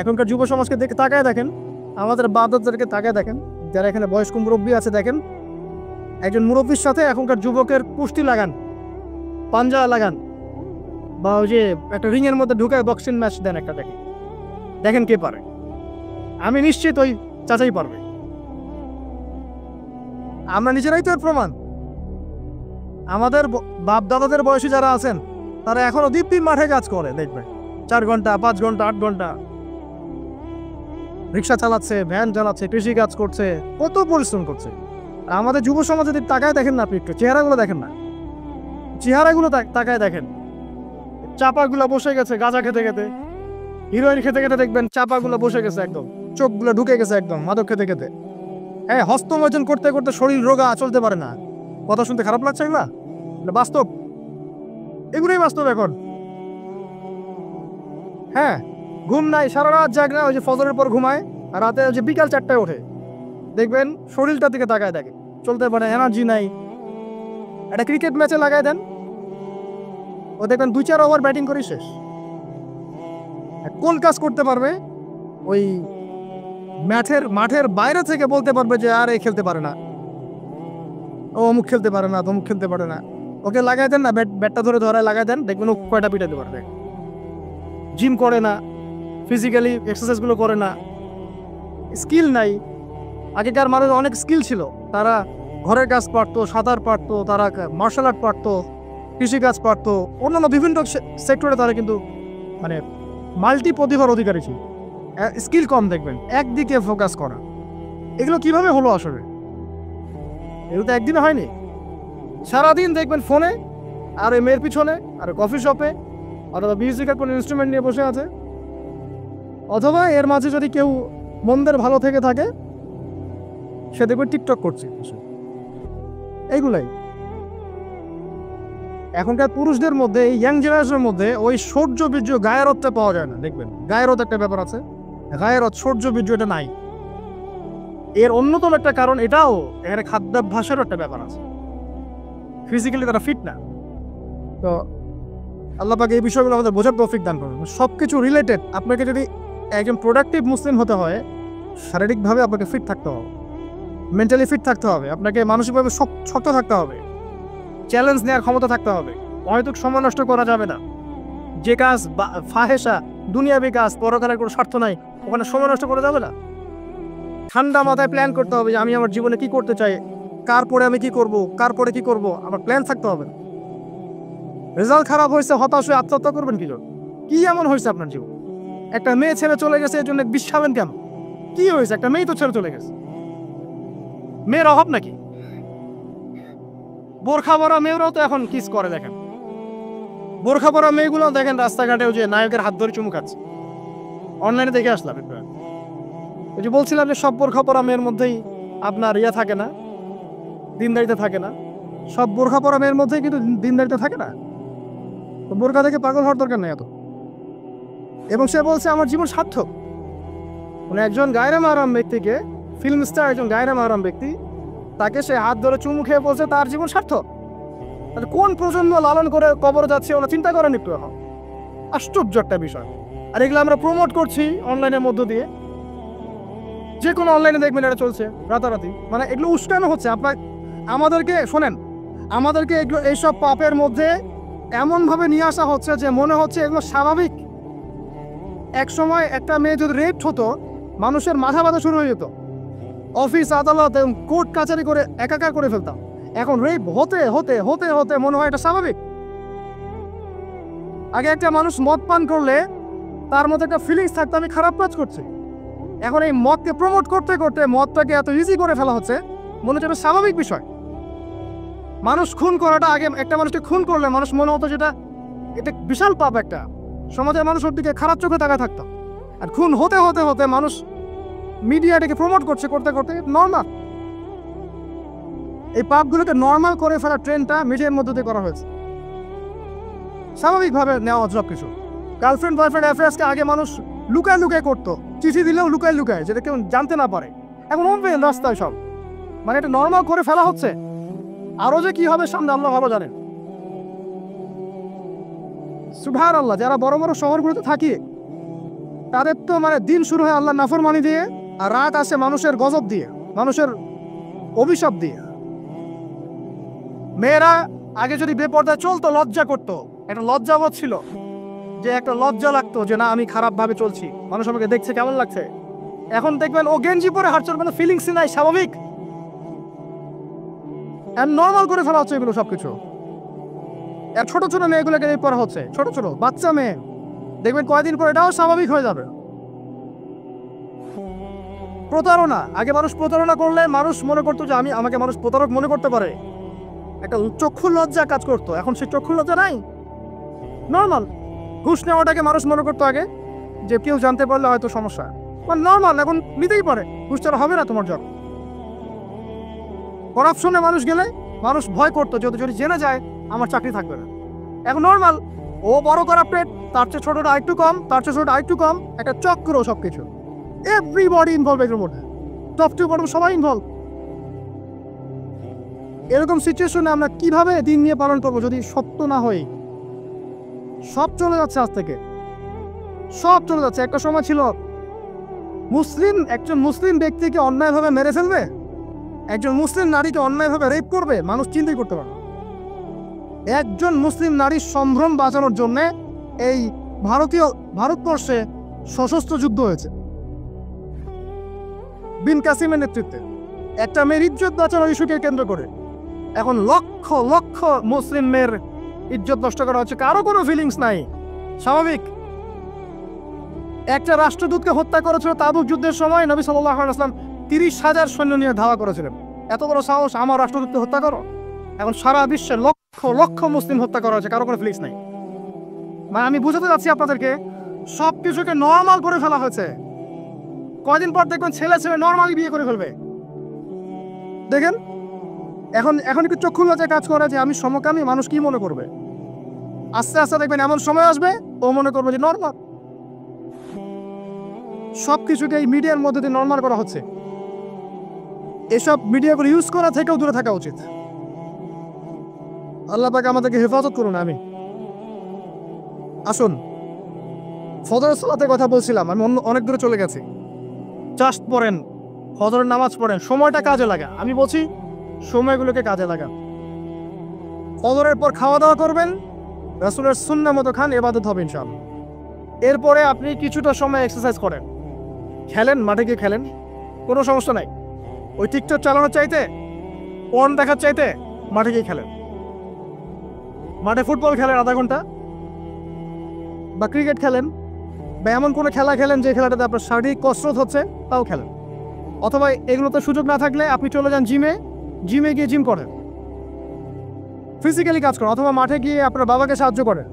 এখনকার যুব সমাজকে দেখে তাকায় দেখেন, আমাদের বাপ-দাদাদেরকে তাকায় দেখেন, যারা এখানে বয়স্ক মুরব্বী আছে দেখেন, একজন মুরব্বীর সাথে এখনকার যুবকের কুস্তি লাগান, পাঞ্জা লাগান, বা ওই যে একটা রিংয়ের মধ্যে ঢুকে বক্সিং ম্যাচ দেন একটা, দেখেন কে পারে। আমি নিশ্চিত ওই চাচাই পারবে। আমরা নিজেরাই তো এর প্রমাণ। আমাদের বাপ দাদাদের বয়সী যারা আছেন তারা এখনো দিব্যি মাঠে কাজ করে, দেখবে 4 ঘন্টা 5 ঘন্টা 8 ঘন্টা রিক্সা চালাচ্ছে, ভ্যান চালাচ্ছে, কৃষি কাজ করছে, কত পরিশ্রম করছে। আর আমাদের যুব সমাজে তাকায় দেখেন না, আপনি একটু চেহারাগুলো দেখেন না, চেহারাগুলো তাকায় দেখেন, চাপাগুলো বসে গেছে গাঁজা খেতে খেতে, হিরোইন খেতে খেতে দেখবেন চাপাগুলো বসে গেছে একদম, চোখগুলো ঢুকে গেছে একদম মাদক খেতে খেতে। হ্যাঁ, হস্তমোচন করতে করতে শরীর রোগা, চলতে পারে না। কথা শুনতে খারাপ লাগছে এগুলা? বাস্তব, এগুলোই বাস্তব এখন। হ্যাঁ, ঘুম নাই, সারা রাত জাগ না, ওই যে ফজরের পর ঘুমায়, আর রাতে ওই যে বিকাল 4টায় ওঠে, দেখবেন শরীরটার দিকে তাকায় দেখে, চলতে পারে, এনার্জি নাই। একটা ক্রিকেট ম্যাচে লাগাই দেন, ও দেখবেন 2-4 ওভার ব্যাটিং করে শেষ। কোন কাজ করতে পারবে? ওই মাঠের বাইরে থেকে বলতে পারবে যে আর এই খেলতে পারে না, ও অমুক খেলতে পারে না, তমুক খেলতে পারে না। ওকে লাগাই দেন না, ব্যাটটা ধরে ধরায় লাগাই দেন, দেখবেন ও কয়টা পিটাতে পারবে। জিম করে না, ফিজিক্যালি এক্সারসাইজগুলো করে না, স্কিল নাই। আগেকার মানুষ অনেক স্কিল ছিল, তারা ঘরের কাজ পারতো, সাঁতার পারতো, তারা মার্শাল আর্ট পারতো, কৃষিকাজ পারতো, অন্যান্য বিভিন্ন সেক্টরে তারা কিন্তু মানে মাল্টি প্রতিভার অধিকারী ছিল। স্কিল কম, দেখবেন একদিকে ফোকাস করা। এগুলো কিভাবে হলো আসলে? এগুলো তো একদিনে হয়নি। সারাদিন দেখবেন ফোনে, আর ওই মেয়ের পিছনে, আর কফি শপে, অথবা মিউজিকের কোনো ইনস্ট্রুমেন্ট নিয়ে বসে আছে, অথবা এর মাঝে যদি কেউ মন্দের ভালো থেকে থাকে সে দেখবে টিকটক করছে। এইগুলাই এখনকার পুরুষদের মধ্যে, এই ইয়াং জেনারেশনের মধ্যে ওই শৌর্য বীর্য গায়েরত্বে পাওয়া যায় না। দেখবেন গায়েরত একটা ব্যাপার আছে, গায়েরত শৌর্য বীর্য এটা নাই। এর অন্যতম একটা কারণ এটাও, এখানে খাদ্যাভ্যাসেরও একটা ব্যাপার আছে, ফিজিক্যালি তারা ফিট না। তো আল্লাহ পাক এই বিষয়গুলো আমাদের বোঝার তৌফিক দান করুন। সবকিছু রিলেটেড। আপনাকে যদি একজন প্রোডাক্টিভ মুসলিম হতে হয়, শারীরিকভাবে আপনাকে ফিট থাকতে হবে, মেন্টালি ফিট থাকতে হবে, আপনাকে মানসিকভাবে শক্ত থাকতে হবে, চ্যালেঞ্জ নেওয়ার ক্ষমতা থাকতে হবে, অহেতুক সময় নষ্ট করা যাবে না। যে কাজ ফাহেসা, দুনিয়াবি কাজ, পরকালের কোনো স্বার্থ নাই, ওখানে সময় নষ্ট করা যাবে না। ঠান্ডা মাথায় প্ল্যান করতে হবে যে আমি আমার জীবনে কি করতে চাই, কার পরে আমি কি করব, কার পরে কি করব, আমার প্ল্যান থাকতে হবে। রেজাল্ট খারাপ হয়েছে, হতাশ হয়ে আত্মহত্যা করবেন কি? কি এমন হয়েছে আপনার জীবন? একটা মেয়ে ছেড়ে চলে গেছে, এর জন্য বিশ্বাবেন কেন? কি হয়েছে? একটা মেয়ে তো ছেড়ে চলে গেছে। মেয়ের অভাব নাকি? বোরখা পরা মেয়েরাও তো এখন কিস করে, দেখেন বোরখা পরা মেয়েগুলো দেখেন রাস্তাঘাটে যে নায়কের হাত ধরে চুমু খাচ্ছে। অনলাইনে দেখে আসলাম। ওই যে বলছিলাম যে সব বোরখা পরা মেয়ের মধ্যেই আপনার ইয়ে থাকে না, দিনদারিতে থাকে না। সব বোরখা পরা মেয়ের মধ্যেই কিন্তু দিনদারিতে থাকে না। তো বোরখা থেকে পাগল হওয়ার দরকার নেই এত। এবং সে বলছে আমার জীবন সার্থক। মানে একজন গায়রে মাহরাম ব্যক্তিকে, ফিল্ম স্টার একজন গায়রে মাহরাম ব্যক্তি, তাকে সে হাত ধরে চুমু খেয়ে বলছে তার জীবন সার্থক। কোন প্রজন্ম লালন করে কবরে যাচ্ছে ওরা চিন্তা করেন একটু? এখন আশ্চর্য একটা বিষয়। আর এগুলো আমরা প্রমোট করছি অনলাইনের মধ্য দিয়ে, যে কোনো অনলাইনে দেখবেন এটা চলছে রাতারাতি। মানে এগুলো উস্কানো হচ্ছে। আমাদেরকে শোনেন, আমাদেরকে এগুলো এইসব পাপের মধ্যে এমনভাবে নিয়ে আসা হচ্ছে যে মনে হচ্ছে এগুলো স্বাভাবিক। এক সময় একটা মেয়ে যদি রেপ হতো, মানুষের মাথা ব্যথা শুরু হয়ে যেত, অফিস আদালত কোর্ট কাছারি করে একাকার করে ফেলতাম। এখন রেপ হতে হতে হতে হতে মনে হয় এটা স্বাভাবিক। আগে একটা মানুষ মদ পান করলে তার মধ্যে একটা ফিলিংস থাকতো আমি খারাপ কাজ করছি। এখন এই মদকে প্রমোট করতে করতে মদটাকে এত ইজি করে ফেলা হচ্ছে, মনে হচ্ছে এটা স্বাভাবিক বিষয়। মানুষ খুন করাটা আগে, একটা মানুষকে খুন করলে মানুষ মনে হতো যেটা এটা বিশাল পাপ, একটা সমাজের মানুষ ওর দিকে খারাপ চোখে তাকায় থাকতো। আর খুন হতে হতে হতে মানুষ মিডিয়াটাকে প্রমোট করছে, করতে করতে নর্মাল, এই পাপগুলোকে নর্মাল করে ফেলার ট্রেন্ডটা মিডিয়ার মধ্যে দিয়ে করা হয়েছে, স্বাভাবিকভাবে নেওয়া সব কিছু। গার্লফ্রেন্ড বয়ফ্রেন্ড অ্যাফেয়ার্সকে আগে মানুষ লুকায় লুকায় করতো, চিঠি দিলেও লুকায় লুকায়, যেটা কেউ জানতে না পারে। এখন ওপেন রাস্তায় সব, মানে এটা নর্মাল করে ফেলা হচ্ছে। আরো যে কি হবে সামনে আল্লাহ ভালো জানেন। সুবহানাল্লাহ, যারা বড় বড় শহরগুলোতে থাকি তাদের তো মানে দিন শুরু হয় আল্লাহ নাফরমানি দিয়ে, আর রাত আসে মানুষের গজব দিয়ে, মানুষের অভিশাপ দিয়ে। মেয়েরা আগে যদি বেপর্দায় চলতো লজ্জা করতো, একটা লজ্জাবোধ ছিল, যে একটা লজ্জা লাগতো যে না আমি খারাপ ভাবে চলছি, মানুষ আমাকে দেখছে কেমন লাগছে। এখন দেখবেন ও গেঞ্জি পরে হাঁটছে, মানে ফিলিংসই নাই, স্বাভাবিক, নর্মাল করে ফেলা হচ্ছে এগুলো সবকিছু। আর ছোট ছোট মেয়েগুলোকে এই পড়া হচ্ছে, ছোট ছোট বাচ্চা মেয়ে, দেখবেন কয়েকদিন পর এটাও স্বাভাবিক হয়ে যাবে। প্রতারণা, আগে মানুষ প্রতারণা করলে মানুষ মনে করতো যে আমাকে মানুষ প্রতারক মনে করতে পারে, একটা চক্ষু লজ্জা কাজ করতো। এখন সেই চক্ষু লজ্জা নাই, নর্মাল। ঘুষ নেওয়াটাকে মানুষ মনে করতো আগে যে কেউ জানতে পারলে হয়তো সমস্যা, মানে নর্মাল, এখন নিতেই পারে, ঘুষ ছাড়া হবে না তোমার জব। করাপশনে মানুষ গেলে মানুষ ভয় করতো যদি জেনে যায় আমার চাকরি থাকবে না। এখন নর্মাল, ও বড় করাপ্টেড, তার চেয়ে ছোটটা আরেকটু কম, তার চেয়ে ছোটটা আরেকটু কম, একটা চক্র সবকিছু, এভরিবডি ইনভলভ এর মধ্যে, টপ টু বটম সবাই ইনভলভ। এরকম সিচুয়েশনে আমরা কিভাবে দিন নিয়ে পালন করবো যদি সত্য না হই? সব চলে যাচ্ছে, আজ থেকে সব চলে যাচ্ছে। একটা সময় ছিল একজন মুসলিম ব্যক্তিকে অন্যায়ভাবে মেরে ফেলবে, একজন মুসলিম নারীকে অন্যায়ভাবে রেপ করবে, মানুষ চিন্তাই করতে পারে। একজন মুসলিম নারীর সম্ভ্রম বাঁচানোর জন্য এই ভারতবর্ষে সশস্ত্র যুদ্ধ হয়েছে বিন কাসিমের নেতৃত্বে, একটা মেয়ের ইজ্জত বাঁচানোর ইস্যুকে কেন্দ্র করে। এখন লক্ষ লক্ষ মুসলিম মেয়ের ইজ্জত নষ্ট করা হচ্ছে, কারো কোনো ফিলিংস নাই, স্বাভাবিক। একটা রাষ্ট্রদূতকে হত্যা করেছিল তাবুক যুদ্ধের সময়, নবী সাল্লাল্লাহু আলাইহি ওয়াসাল্লাম 30,000 সৈন্য নিয়ে ধাওয়া করেছিলেন। এত বড় সাহস, আমার রাষ্ট্রদূতকে হত্যা করো? এখন সারা বিশ্বে লক্ষ লক্ষ মুসলিম হত্যা করা হচ্ছে, কারো কোনো ফিলিংস নাই। মানে আমি বুঝাতে যাচ্ছি আপনাদেরকে, সব কিছুকে নর্মাল করে ফেলা হয়েছে। কয়দিন পর দেখবেন ছেলে নর্মালি বিয়ে করে ফেলবে। দেখেন এখন একটু চক্ষু লজ্জায় কাজ করে যে আমি সমকামী, মানুষ কি মনে করবে? আস্তে আস্তে দেখবেন এমন সময় আসবে ও মনে করবে যে নর্মাল। সবকিছুকে এই মিডিয়ার মধ্যে দিয়ে নর্মাল করা হচ্ছে। এসব মিডিয়াগুলো ইউজ করা থেকেও দূরে থাকা উচিত। আল্লাহ পাক আমাদেরকে হেফাজত করুন। আমি আসুন, ফজরের সালাতের কথা বলছিলাম, আমি অনেক দূরে চলে গেছি। জাস্ট পড়েন, ফজরের নামাজ পড়েন, সময়টা কাজে লাগা। আমি বলছি সময়গুলোকে কাজে লাগা। ফজরের পর খাওয়া দাওয়া করবেন, রাসূলের সুন্নাহ মতো খান, ইবাদত হবে ইনশাআল্লাহ। এরপরে আপনি কিছুটা সময় এক্সারসাইজ করেন, খেলেন, মাঠে গিয়ে খেলেন, কোনো সমস্যা নাই। ওই টিকটক চালানোর চাইতে, পর্ন দেখার চাইতে মাঠে গিয়ে খেলেন। মাঠে ফুটবল খেলেন আধা ঘন্টা, বা ক্রিকেট খেলেন, বা এমন কোনো খেলা খেলেন যে খেলাটাতে আপনার শারীরিক কসরত হচ্ছে, তাও খেলেন। অথবা এগুলোতে সুযোগ না থাকলে আপনি চলে যান জিমে গিয়ে জিম করেন, ফিজিক্যালি কাজ করেন। অথবা মাঠে গিয়ে আপনার বাবাকে সাহায্য করেন,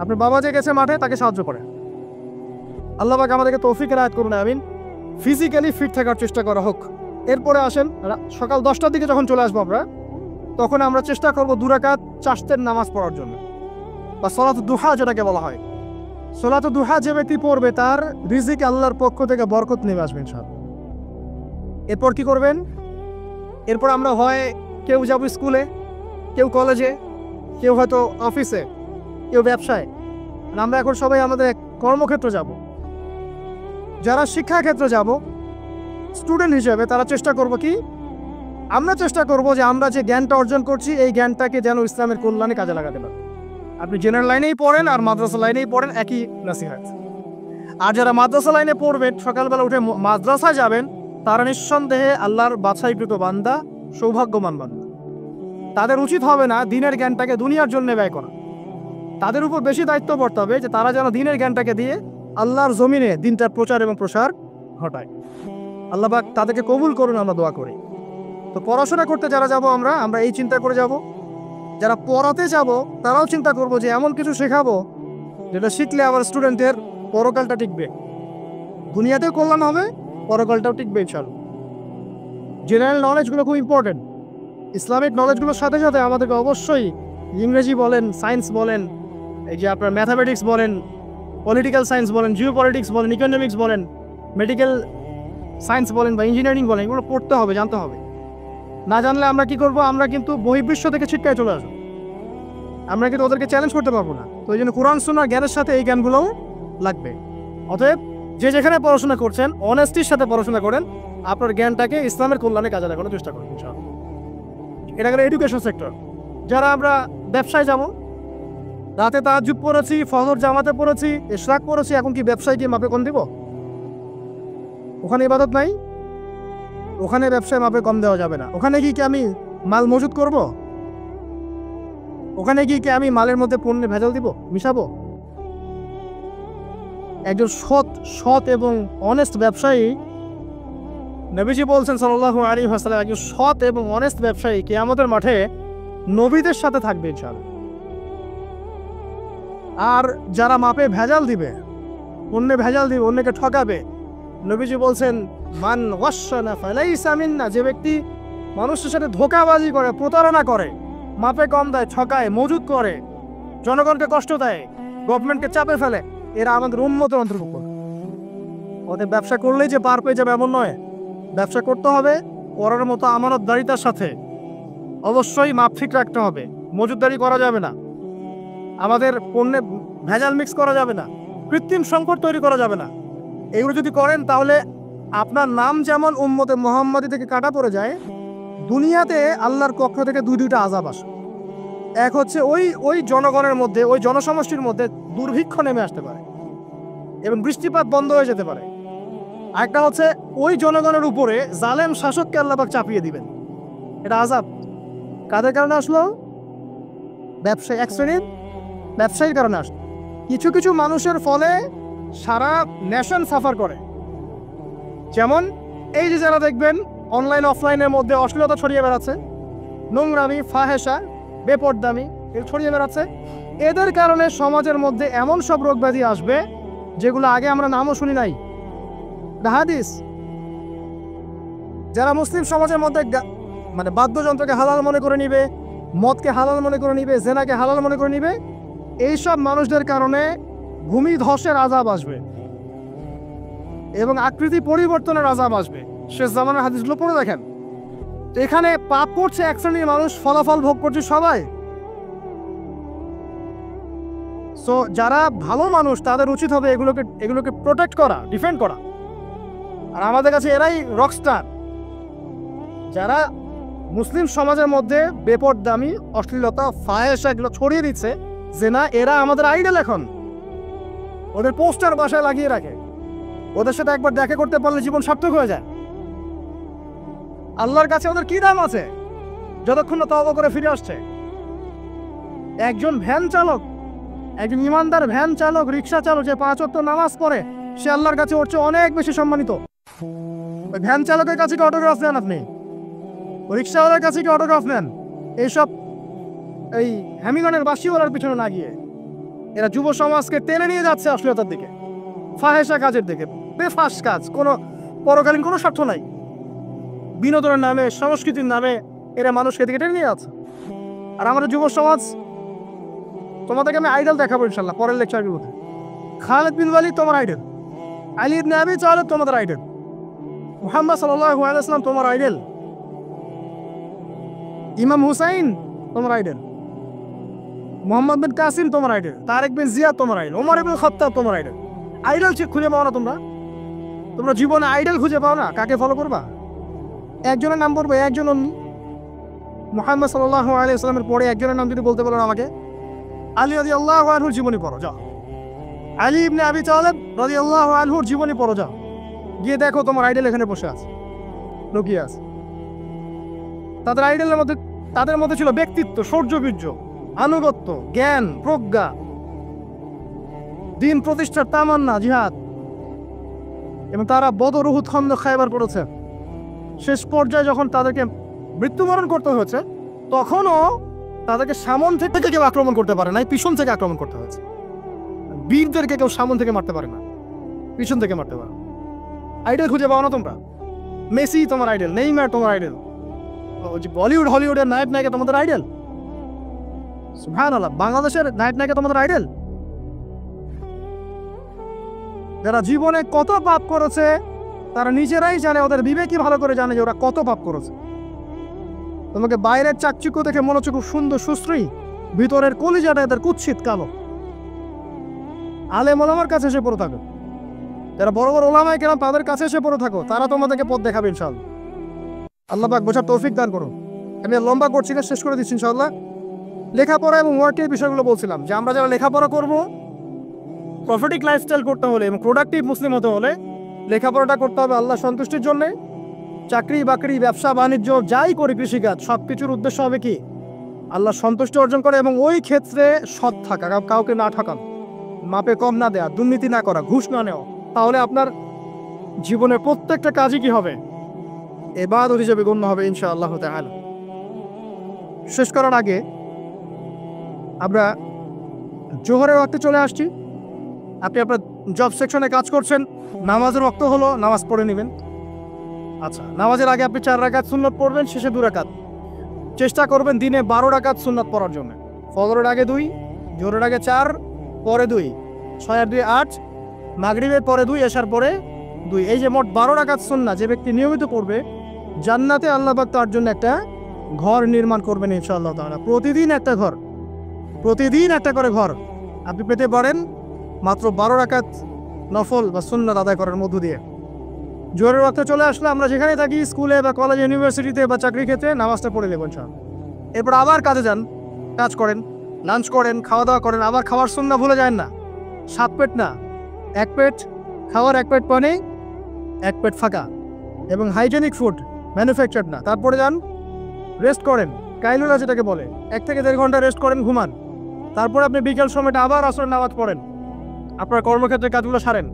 আপনার বাবা যে গেছে মাঠে তাকে সাহায্য করেন। আল্লাহ পাক আমাদেরকে তৌফিকের আয়াত করুন, আমিন। ফিজিক্যালি ফিট থাকার চেষ্টা করা হোক। এরপরে আসেন, সকাল 10টার দিকে যখন চলে আসবো আমরা, তখন আমরা চেষ্টা করবো 2 রাকাত চাশতের নামাজ পড়ার জন্য, বা সলাত দুহা যেটাকে বলা হয়। সলাত দুহা যে ব্যক্তি পড়বে তার রিজিক আল্লাহর পক্ষ থেকে বরকত নেমে আসবে ইনশাআল্লাহ। এরপর কি করবেন? এরপর আমরা হয় কেউ যাব স্কুলে, কেউ কলেজে, কেউ হয়তো অফিসে, কেউ ব্যবসায়। আমরা এখন সবাই আমাদের কর্মক্ষেত্রে যাব। যারা শিক্ষাক্ষেত্রে যাব স্টুডেন্ট হিসেবে, তারা চেষ্টা করব কি, আমরা চেষ্টা করব যে আমরা যে জ্ঞানটা অর্জন করছি এই জ্ঞানটাকে যেন ইসলামের কল্যাণে কাজে লাগাতে পারি। আপনি জেনারেল লাইনেই পড়েন আর মাদ্রাসা লাইনেই পড়েন, একই নসিহত। আর যারা মাদ্রাসা লাইনে পড়বেন, সকালবেলা উঠে মাদ্রাসায় যাবেন, তারা নিঃসন্দেহে আল্লাহর বাছাইকৃত বান্দা, সৌভাগ্যবান বান্দা। তাদের উচিত হবে না দিনের জ্ঞানটাকে দুনিয়ার জন্য ব্যয় করা। তাদের উপর বেশি দায়িত্ব পড়তে হবে যে তারা যেন দিনের জ্ঞানটাকে দিয়ে আল্লাহর জমিনে দিনটার প্রচার এবং প্রসার ঘটায়। আল্লাহ পাক তাদেরকে কবুল করুন, আমরা দোয়া করি। তো তো পড়াশোনা করতে যারা যাব আমরা এই চিন্তা করে যাব, যারা পড়াতে যাব তারাও চিন্তা করব যে এমন কিছু শেখাবো যেটা শিখলে আমার স্টুডেন্টের পরকালটা টিকবে, দুনিয়াতেও কল্যাণ হবে, পরকালটাও টিকবে ইনশাআল্লাহ। জেনারেল নলেজগুলো খুব ইম্পর্টেন্ট। ইসলামিক নলেজগুলোর সাথে সাথে আমাদেরকে অবশ্যই ইংরেজি বলেন, সায়েন্স বলেন, এই যে আপনার ম্যাথামেটিক্স বলেন, পলিটিক্যাল সায়েন্স বলেন, জিও পলিটিক্স বলেন, ইকোনমিক্স বলেন, মেডিকেল সায়েন্স বলেন বা ইঞ্জিনিয়ারিং বলেন, এগুলো পড়তে হবে, জানতে হবে। না জানলে আমরা কি করব, আমরা কিন্তু বহির্বিশ্ব থেকে ছিটকায় চলে আসবো, আমরা কিন্তু ওদেরকে চ্যালেঞ্জ করতে পারবো না। তো এই জন্য কোরআন সুন্নাহ জ্ঞানের সাথে এই জ্ঞানগুলোও লাগবে। অতএব যে যেখানে পড়াশোনা করছেন অনেস্টির সাথে পড়াশোনা করেন, আপনার জ্ঞানটাকে ইসলামের কল্যাণে কাজে লাগানোর চেষ্টা করুন ইনশাআল্লাহ। এটা গেল এডুকেশন সেক্টর। যারা আমরা ব্যবসায় যাব, রাতে তাহাজ্জুদ পড়েছি, ফজর জামাতে পড়েছি, ইশরাক পড়েছি, এখন কি ব্যবসায় গিয়ে মাপে কম দিব? ওখানে ইবাদত নাই, ওখানে ব্যবসায় মাপে কম দেওয়া যাবে না। ওখানে কি আমি মাল মজুত করব? ওখানে কি আমি মালের মধ্যে পণ্যে ভেজাল দিব, মিশাবো? একজন সৎ এবং অনেস্ট ব্যবসায়ী, নবীজি বলছেন সাল্লাল্লাহু আলাইহি ওয়াসাল্লাম, একজন সৎ এবং অনেস্ট ব্যবসায়ী কিয়ামতের মাঠে নবীদের সাথে থাকবে ইনশাআল্লাহ। আর যারা মাপে ভেজাল দিবে, অন্যে ভেজাল দিবে, অন্যকে ঠকাবে, নবীজি বলছেন মান ওয়াশানা ফালাইসা মিন্না, যে ব্যক্তি মানুষের সাথে ধোঁকাবাজি করে, প্রতারণা করে, মাপে কম দেয়, ঠকায়, মজুত করে, জনগণকে কষ্ট দেয়, গভর্নমেন্টকে চাপে ফেলে, এরা আমাদের উম্মতের অন্তর্ভুক্ত। ওদের ব্যবসা করলেই যে পার পেয়ে যাবে এমন নয়, ব্যবসা করতে হবে করার মতো আমানতদারিতার সাথে, অবশ্যই মাপ ঠিক রাখতে হবে, মজুতদারি করা যাবে না, আমাদের পণ্যে ভেজাল মিক্স করা যাবে না, কৃত্রিম সংকট তৈরি করা যাবে না। এগুলো যদি করেন তাহলে আপনার নাম যেমন উম্মতে মুহাম্মাদি থেকে কাটা পড়ে যায়, দুনিয়াতে আল্লাহর পক্ষ থেকে দুইটা আযাব আসে। এক হচ্ছে ওই জনগণের মধ্যে, ওই জনসমষ্টির মধ্যে দুর্ভিক্ষ নেমে আসতে পারে এবং বৃষ্টিপাত বন্ধ হয়ে যেতে পারে। আরেকটা হচ্ছে ওই জনগণের উপরে জালেম শাসককে আল্লাহ পাক চাপিয়ে দিবেন। এটা আযাব কাদের কারণে আসলো? ব্যবসায়ী, এক শ্রেণীর ব্যবসায়ীর কারণে আসলো। কিছু কিছু মানুষের ফলে সারা নেশন সাফার করে। যেমন এই যে যারা দেখবেন অনলাইন অফলাইনের মধ্যে অশ্লীলতা ছড়িয়ে বেড়াচ্ছে, নোংরামি, ফাহেসা, বেপরদামি এগুলো ছড়িয়ে বেড়াচ্ছে, এদের কারণে সমাজের মধ্যে এমন সব রোগ ব্যাধি আসবে যেগুলো আগে আমরা নামও শুনি নাই। হাদিস, যারা মুসলিম সমাজের মধ্যে মানে বাদ্যযন্ত্রকে হালাল মনে করে নিবে, মদকে হালাল মনে করে নিবে, জেনাকে হালাল মনে করে নিবে, এইসব মানুষদের কারণে ভূমি ধসের আযাব আসবে এবং আকৃতি পরিবর্তনের আযাব আসবে। শেষ জামানার হাদিসগুলো পড়ে দেখেন। তো এখানে পাপ করছে এক শ্রেণীর মানুষ, ফলাফল ভোগ করছে সবাই। সো যারা ভালো মানুষ তাদের উচিত হবে এগুলোকে প্রোটেক্ট করা, ডিফেন্ড করা। আর আমাদের কাছে এরাই রকস্টার, যারা মুসলিম সমাজের মধ্যে বেপরদামি, অশ্লীলতা, ফাহেসা এগুলো ছড়িয়ে দিচ্ছে, জেনা, এরা আমাদের আইডল। এখন ওদের পোস্টার বাসায় লাগিয়ে রাখে, ওদের সাথে একবার দেখা করতে পারলে জীবন সার্থক হয়ে যায়। আল্লাহর কাছে ওদের কি দাম আছে যতক্ষণ না তওবা করে ফিরে আসছে? একজন ভ্যান চালক, একজন ইমানদার ভ্যান চালক, রিক্সা চালক যে 5 ওয়াক্ত নামাজ পড়ে, সে আল্লাহর কাছে ওর চেয়ে অনেক বেশি সম্মানিত। ওই ভ্যান চালকের কাছে কি অটোগ্রাফ নেন আপনি? রিক্সাওয়ালার কাছে কি অটোগ্রাফ নেন? এইসব এই হ্যামিগনের বাসিওয়ালার পিছনে না গিয়ে এরা যুব সমাজকে টেনে নিয়ে যাচ্ছে অশ্লীলতার দিকে, ফাহেসা কাজের দিকে, বেফাস কাজ, কোনো পরকালীন কোনো স্বার্থ নাই। বিনোদনের নামে, সংস্কৃতির নামে এরা মানুষকে দিকে টেনে নিয়ে যাচ্ছে। আর আমাদের যুব সমাজ, তোমাদেরকে আমি আইডল দেখাবো ইনশাল্লাহ পরের লেকচারগুলোতে। খালিদ বিন ওয়ালিদ তোমার আইডল, আলী ইবনে আবি তালিব তোমাদের আইডল, মুহাম্মদ সাল্লাল্লাহু আলাইহি ওয়াসাল্লাম তোমার আইডল, ইমাম হুসাইন তোমার আইডল, মোহাম্মদ বিন কাসিম তোমার আইডল, তারেক বিন জিয়াদ তোমার আইডল, ওমর ইবনে খাত্তাব তোমার আইডল। আইডল খুঁজে পাও না তোমরা জীবনে আইডল খুঁজে পাও না? কাকে ফলো করবা? একজনের নাম বলবো, একজন মুহাম্মদ সাল্লাল্লাহু আলাইহি ওয়াসাল্লামের পরে একজনের নাম যদি বলতে বলেন আমাকে, আলী রাদিয়াল্লাহু আনহুর জীবনী পড়ো যাও, আলী ইবনে আবি তালিব রাদিয়াল্লাহু আনহুর জীবনী পড়ো যাও, গিয়ে দেখো তোমার আইডল এখানে বসে আছে, লুকিয়ে আছে। তাদের মধ্যে ছিল ব্যক্তিত্ব, শৌর্যবীর্য, আনুগত্য, জ্ঞান, প্রজ্ঞা, দিন প্রতিষ্ঠার তামান্না, জিহাদ, এবং তারা বদর, উহুদ, খন্দক, খায়বার করেছে। শেষ পর্যায়ে যখন তাদেরকে মৃত্যুবরণ করতে হয়েছে, তখনও তাদেরকে সামন থেকে কেউ আক্রমণ করতে পারে না, পিছন থেকে আক্রমণ করতে হয়েছে। বীরদেরকে কেউ সামন থেকে মারতে পারে না, পিছন থেকে মারতে পারে। আইডল খুঁজে পাও না তোমরা? মেসি তোমার আইডল, নেইমার তোমার আইডল, বলিউড হলিউডের নায়ক নায়িকা তোমাদের আইডল? সুবহানাল্লাহ, বাংলাদেশের নায়ক নায়িকা তোমাদের আইডল? যারা জীবনে কত পাপ করেছে তারা নিজেরাই জানে, ওদের বিবেকই ভালো করে জানে যে ওরা কত পাপ করেছে। তোমাকে বাইরের চাকচিক্য দেখে মনে হচ্ছে খুব সুন্দর সুশ্রী, ভিতরের কলিজাটা এদের কুৎসিত কালো। আলেম ওলামার কাছে এসে পড়ে থাকো, যারা বড় বড় ওলামায়ে কেরাম তাদের কাছে এসে পড়ে থাকো, তারা তোমাদেরকে পথ দেখাবে ইনশাআল্লাহ। আল্লাহ পাক বোঝার তৌফিক দান করুন। আমি লম্বা করছি না, শেষ করে দিচ্ছি ইনশাআল্লাহ। লেখাপড়া এবং ওয়ার্কের বিষয়গুলো বলছিলাম যে আমরা যারা লেখাপড়া করব, প্রফিটিক লাইফস্টাইল করতে হলে এবং প্রোডাক্টিভ মুসলিম হতে হলে লেখাপড়াটা করতে হবে আল্লাহ সন্তুষ্টির জন্য। চাকরি বাকরি ব্যবসা বাণিজ্য যাই করি, কৃষিকাজ, সব কিছুর উদ্দেশ্য হবে কি? আল্লাহ সন্তুষ্টি অর্জন করে এবং ওই ক্ষেত্রে সৎ থাকা, কাউকে না ঠকানো, মাপে কম না দেয়া, দুর্নীতি না করা, ঘুষ না নেওয়া। তাহলে আপনার জীবনের প্রত্যেকটা কাজই কি হবে? ইবাদত হিসেবে গণ্য হবে ইনশাআল্লাহ তাআলা। শেষ করার আগে আমরা জোহরের ওয়াক্তে চলে আসছি। আপনি আপনার জব সেকশনে কাজ করছেন, নামাজের ওয়াক্ত হলো, নামাজ পড়ে নেবেন। আচ্ছা, নামাজের আগে আপনি 4 রাকাত সুন্নাত পড়বেন, শেষে 2 রাকাত। চেষ্টা করবেন দিনে 12 রাকাত সুন্নাত পড়ার জন্য। ফজরের আগে 2, জোহরের আগে 4, পরে 2, 6 আর 2 8, মাগরিবের পরে 2, এশার পরে 2। এই যে মোট 12 রাকাত সুন্নাত যে ব্যক্তি নিয়মিত পড়বে, জান্নাতে আল্লাহ পাক তার জন্য একটা ঘর নির্মাণ করবেন ইনশাআল্লাহ তাআলা। প্রতিদিন একটা ঘর, প্রতিদিন একটা করে ঘর আপনি পেতে পারেন মাত্র 12 রাকাত নফল বা সুন্নাত আদায় করার মধ্য দিয়ে। জোহরের ওয়াক্তে চলে আসলে আমরা যেখানে থাকি, স্কুলে বা কলেজে, ইউনিভার্সিটিতে বা চাকরি ক্ষেত্রে, নামাজটা পড়ে নেবেন ইনশাআল্লাহ। এরপর আবার কাজে যান, কাজ করেন, লাঞ্চ করেন, খাওয়া দাওয়া করেন, আবার খাওয়ার সুন্নাত ভুলে যায় না। 7 পেট না, 1 পেট খাওয়ার, 1 পেট পানি, 1 পেট ফাঁকা, এবং হাইজেনিক ফুড, ম্যানুফ্যাকচার্ড না। তারপরে যান, রেস্ট করেন, কাইলুলা যেটাকে বলে, 1 থেকে 1.5 ঘন্টা রেস্ট করেন, ঘুমান। তারপরে আপনি বিকেল সময়টা আবার আসরের নামাজ পড়েন, আপনার কর্মক্ষেত্রে কাজগুলো সারেন।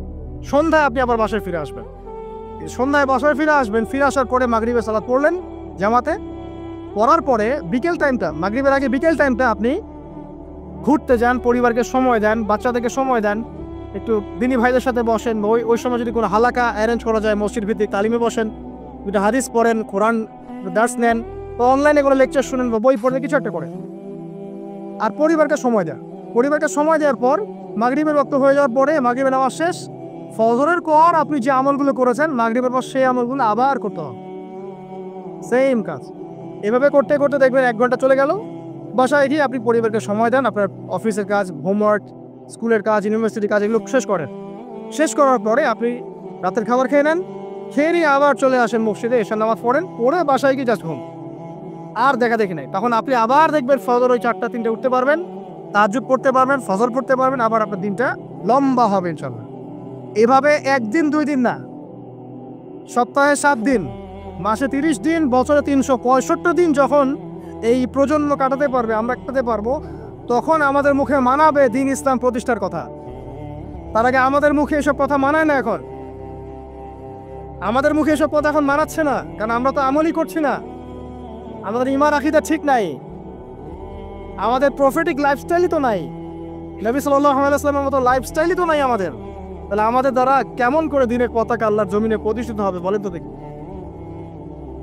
সন্ধ্যায় আপনি আবার বাসায় ফিরে আসবেন। সন্ধ্যায় বাসায় ফিরে আসবেন, ফিরে আসার পরে মাগরিবের সালাত পড়লেন জামাতে। পড়ার পরে বিকেল টাইমটা, মাগরিবের আগে বিকেল টাইমটা আপনি ঘুরতে যান, পরিবারকে সময় দেন, বাচ্চাদেরকে সময় দেন, একটু দিনী ভাইদের সাথে বসেন। ওই সময় যদি কোনো হালাকা অ্যারেঞ্জ করা যায়, মসজিদ ভিত্তিক তালিমে বসেন, দুটো হাদিস পড়েন, কোরআন দার্স নেন, বা অনলাইনে কোনো লেকচার শুনেন বা বই পড়েন, কিছু একটা করেন। আর পরিবারকে সময় দেন। পরিবারকে সময় দেওয়ার পর মাগরিবের ওয়াক্ত হয়ে যাওয়ার পরে, মাগরিবের নামাজ শেষ, ফজরের পর আপনি যে আমলগুলো করেছেন মাগরিবের পর সেই আমলগুলো আবার করতে হবে, সেম কাজ। এভাবে করতে করতে দেখবেন 1 ঘন্টা চলে গেল। বাসায় গিয়ে আপনি পরিবারকে সময় দেন, আপনার অফিসের কাজ, হোমওয়ার্ক, স্কুলের কাজ, ইউনিভার্সিটির কাজ, এগুলো শেষ করেন। শেষ করার পরে আপনি রাতের খাবার খেয়ে নেন, খেয়ে নিয়ে আবার চলে আসেন মসজিদে, এশার নামাজ পড়েন, পড়ে বাসায় গিয়ে জাস্ট ঘুম, আর দেখা দেখি নাই। তখন আপনি আবার দেখবেন ফজর ওই 4টা 3টে উঠতে পারবেন, তাহাজ্জুদ পড়তে পারবেন, ফজর পড়তে পারবেন, আবার আপনার দিনটা লম্বা হবে ইনশাআল্লাহ। এভাবে 1 দিন 2 দিন না, সপ্তাহে 7 দিন, মাসে 30 দিন, বছরে 365 দিন যখন এই প্রজন্ম কাটাতে পারবে, আমরা কাটাতে পারবো, তখন আমাদের মুখে মানাবে দ্বীন ইসলাম প্রতিষ্ঠার কথা। তার আগে আমাদের মুখে এসব কথা মানায় না। এখন আমাদের মুখে এসব কথা এখন মানাচ্ছে না, কারণ আমরা তো আমলই করছি না। আমাদের ঈমান আকীদা ঠিক নাই, আমাদের প্রফেটিক লাইফস্টাইলই তো নাই, নবী সাল্লাল্লাহু আলাইহি ওয়াসাল্লামের মতো লাইফস্টাইলই তো নাই আমাদের। তাহলে আমাদের দ্বারা কেমন করে দিনের পতাকা আল্লাহর জমিনে প্রতিষ্ঠিত হবে বলেন তো দেখি?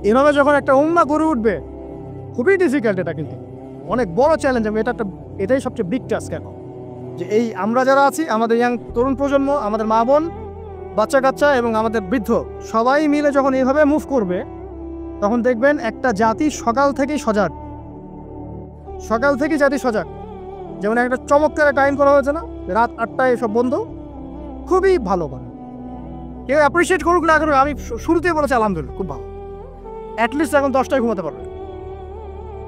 এভাবে যখন একটা উম্মাহ গড়ে উঠবে, খুবই ডিফিকাল্ট, এটা কিন্তু অনেক বড় চ্যালেঞ্জ। আমি এটাই সবচেয়ে বিগ টাস্ক এখন, যে এই আমরা যারা আছি, আমাদের ইয়াং তরুণ প্রজন্ম, আমাদের মা বোন, বাচ্চা কাচ্চা এবং আমাদের বৃদ্ধ, সবাই মিলে যখন এইভাবে মুভ করবে, তখন দেখবেন একটা জাতি সকাল থেকেই সজাগ, সকাল থেকেই জাতি সজাগ। যেমন একটা চমৎকার টাইম করা হয়েছে না, রাত 8টায় সব বন্ধ, খুবই ভালো। কেউ অ্যাপ্রিসিয়েট করুক না করুক, আমি শুরুতেই বলেছি আলহামদুলিল্লাহ, খুব ভালো। অ্যাটলিস্ট এখন 10টায় ঘুমাতে পারবে,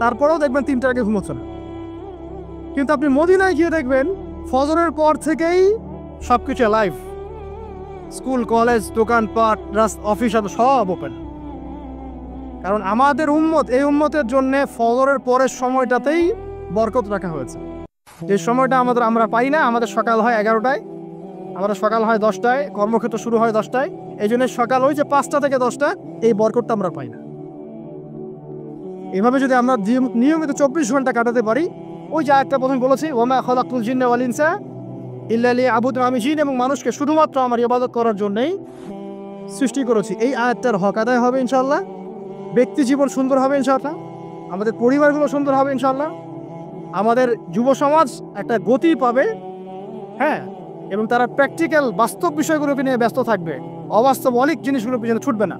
তারপরেও দেখবেন 3টার আগে ঘুমোচ্ছে না। কিন্তু আপনি মদিনায় গিয়ে দেখবেন ফজরের পর থেকেই সবকিছু লাইভ, স্কুল, কলেজ, দোকানপাট, অফিস সব ওপেন। কারণ আমাদের উম্মত, এই উম্মতের জন্য ফজরের পরের সময়টাতেই বরকত রাখা হয়েছে। যে সময়টা আমরা পাই না, আমাদের সকাল হয় 11টায়, আমাদের সকাল হয় 10টায়, কর্মক্ষেত্র শুরু হয় 10টায়। এই জন্য সকাল ওই যে 5টা থেকে 10টা, এই বরকতটা আমরা পাই না। এভাবে যদি আমরা নিয়মিত 24 ঘন্টা কাটাতে পারি, ওই যে একটা প্রথমে বলেছি ওমা খালাকুল জিন্না ওয়াল ইনসা ইল্লা লিয়াবুদুন, আমি জিন এবং মানুষকে শুধুমাত্র আমার ইবাদত করার জন্যই সৃষ্টি করেছি। এই আয়াতটার হক আদায় হবে ইনশাআল্লাহ, ব্যক্তি জীবন সুন্দর হবে ইনশাআল্লাহ, আমাদের পরিবারগুলো সুন্দর হবে ইনশাআল্লাহ, আমাদের যুব সমাজ একটা গতি পাবে, হ্যাঁ, এবং তারা প্র্যাকটিক্যাল বাস্তব বিষয়গুলোকে নিয়ে ব্যস্ত থাকবে, অবাস্তব অনেক জিনিসগুলোর পিছনে ছুটবে না।